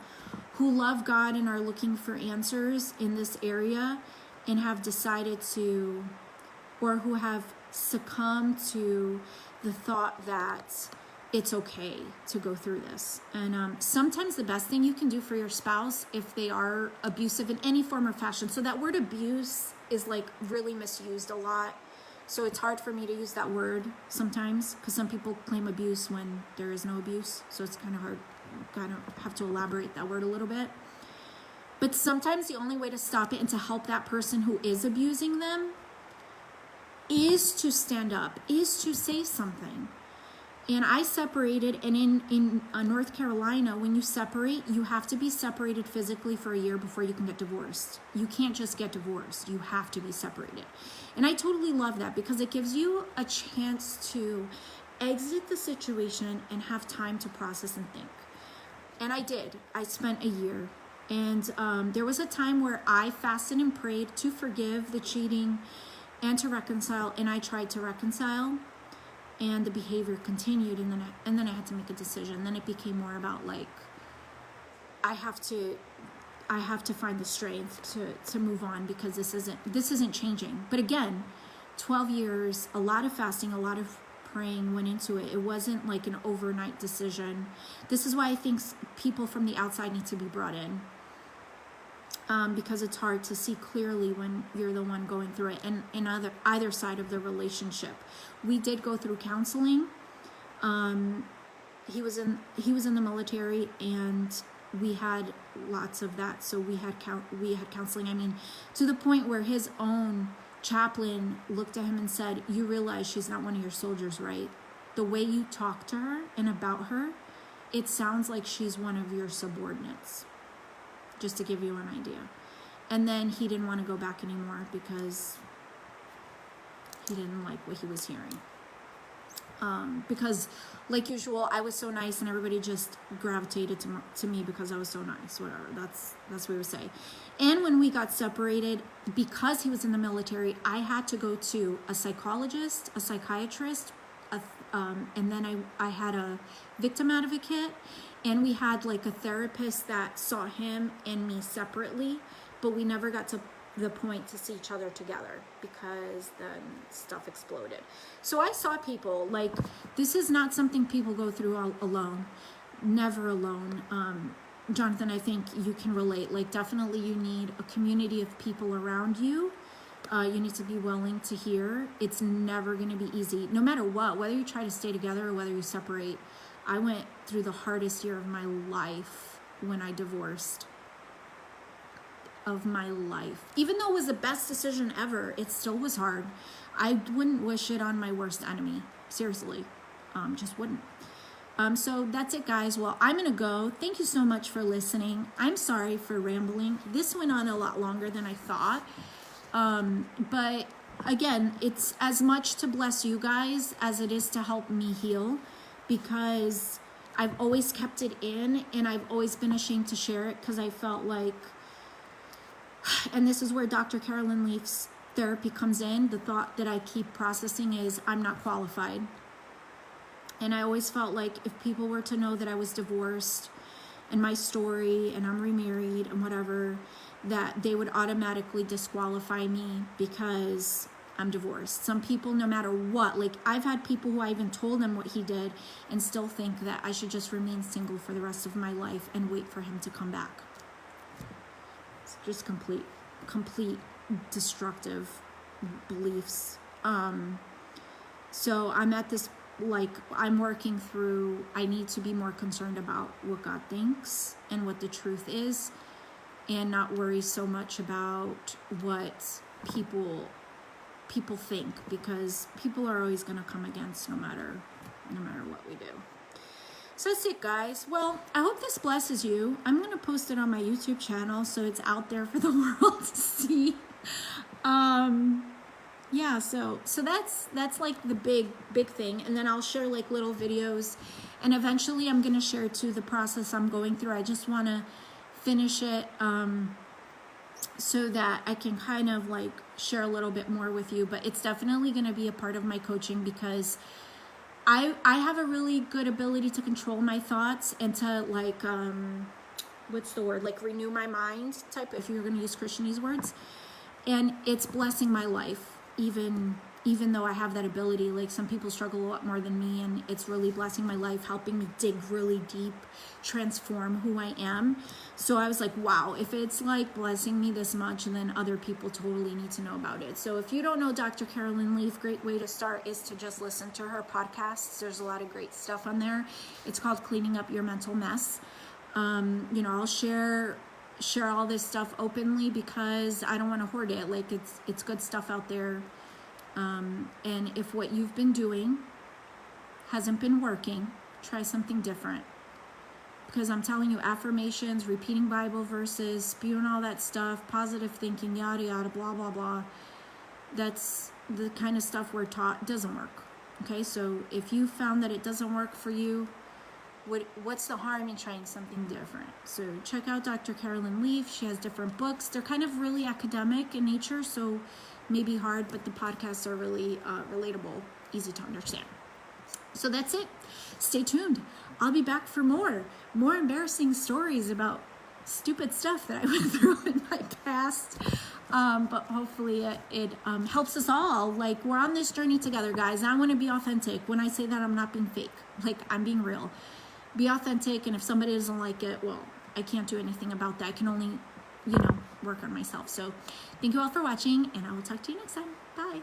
who love God and are looking for answers in this area and have decided to, or who have succumbed to the thought that it's okay to go through this. And sometimes the best thing you can do for your spouse, if they are abusive in any form or fashion, so that word abuse is like really misused a lot. So it's hard for me to use that word sometimes, because some people claim abuse when there is no abuse. So it's kind of hard, kind of have to elaborate that word a little bit. But sometimes the only way to stop it and to help that person who is abusing them is to stand up, is to say something. And I separated, and in North Carolina, when you separate, you have to be separated physically for a year before you can get divorced. You can't just get divorced. You have to be separated. And I totally love that, because it gives you a chance to exit the situation and have time to process and think. And I did. I spent a year. And there was a time where I fasted and prayed to forgive the cheating and to reconcile, and I tried to reconcile. And the behavior continued, and then I had to make a decision. Then it became more about like, I have to find the strength to move on, because this isn't changing. But again, 12 years, a lot of fasting, a lot of praying went into it. It wasn't like an overnight decision. This is why I think people from the outside need to be brought in. Because it's hard to see clearly when you're the one going through it, and in either side of the relationship. We did go through counseling. He was in the military, and we had lots of that. So we had counseling. I mean, to the point where his own chaplain looked at him and said, "You realize she's not one of your soldiers, right? The way you talk to her and about her, it sounds like she's one of your subordinates." Just to give you an idea. And then he didn't want to go back anymore because he didn't like what he was hearing. Because like usual, I was so nice and everybody just gravitated to me because I was so nice, whatever. That's what we would say. And when we got separated, because he was in the military, I had to go to a psychologist, a psychiatrist, and then I had a victim advocate. And we had like a therapist that saw him and me separately, but we never got to the point to see each other together because then stuff exploded. So I saw people, like, this is not something people go through alone, never alone. Jonathan, I think you can relate. Like, definitely you need a community of people around you. You need to be willing to hear. It's never going to be easy, no matter what, whether you try to stay together or whether you separate. I went through the hardest year of my life when I divorced. Of my life. Even though it was the best decision ever, it still was hard. I wouldn't wish it on my worst enemy. Seriously. Just wouldn't. So that's it, guys. Well, I'm going to go. Thank you so much for listening. I'm sorry for rambling. This went on a lot longer than I thought. But again, it's as much to bless you guys as it is to help me heal. Because I've always kept it in, and I've always been ashamed to share it because I felt like, and this is where Dr. Carolyn Leaf's therapy comes in. The thought that I keep processing is I'm not qualified. And I always felt like if people were to know that I was divorced and my story and I'm remarried and whatever, that they would automatically disqualify me because I'm divorced. Some people, no matter what, like I've had people who I even told them what he did and still think that I should just remain single for the rest of my life and wait for him to come back. It's just complete destructive beliefs. So I'm at this, like, I'm working through, I need to be more concerned about what God thinks and what the truth is, and not worry so much about what people think, because people are always going to come against no matter what we do. So that's it, guys. Well, I hope this blesses you. I'm going to post it on my YouTube channel so it's out there for the world to see. Yeah, so that's like the big thing, and then I'll share like little videos, and eventually I'm going to share too the process I'm going through. I just want to finish it so that I can kind of like share a little bit more with you, but it's definitely going to be a part of my coaching, because I have a really good ability to control my thoughts and to like what's the word, like renew my mind type, if you're going to use Christianese words, and it's blessing my life, even though I have that ability. Like some people struggle a lot more than me, and it's really blessing my life, helping me dig really deep, transform who I am. So I was like, wow, if it's like blessing me this much, then other people totally need to know about it. So if you don't know Dr. Carolyn Leaf, great way to start is to just listen to her podcasts. There's a lot of great stuff on there. It's called Cleaning Up Your Mental Mess. I'll share all this stuff openly because I don't want to hoard it. Like it's good stuff out there. And if what you've been doing hasn't been working, try something different. Because I'm telling you, affirmations, repeating Bible verses, spewing all that stuff, positive thinking, yada yada, blah blah blah, that's the kind of stuff we're taught doesn't work. Okay, so if you found that it doesn't work for you, what's the harm in trying something different? So check out Dr. Carolyn Leaf. She has different books. They're kind of really academic in nature, so maybe hard, but the podcasts are really relatable, easy to understand. So that's it. Stay tuned. I'll be back for more embarrassing stories about stupid stuff that I went through in my past. But hopefully it helps us all. Like, we're on this journey together, guys. I want to be authentic. When I say that, I'm not being fake. Like, I'm being real. Be authentic, and if somebody doesn't like it, well, I can't do anything about that. I can only, work on myself. So thank you all for watching, and I will talk to you next time. Bye.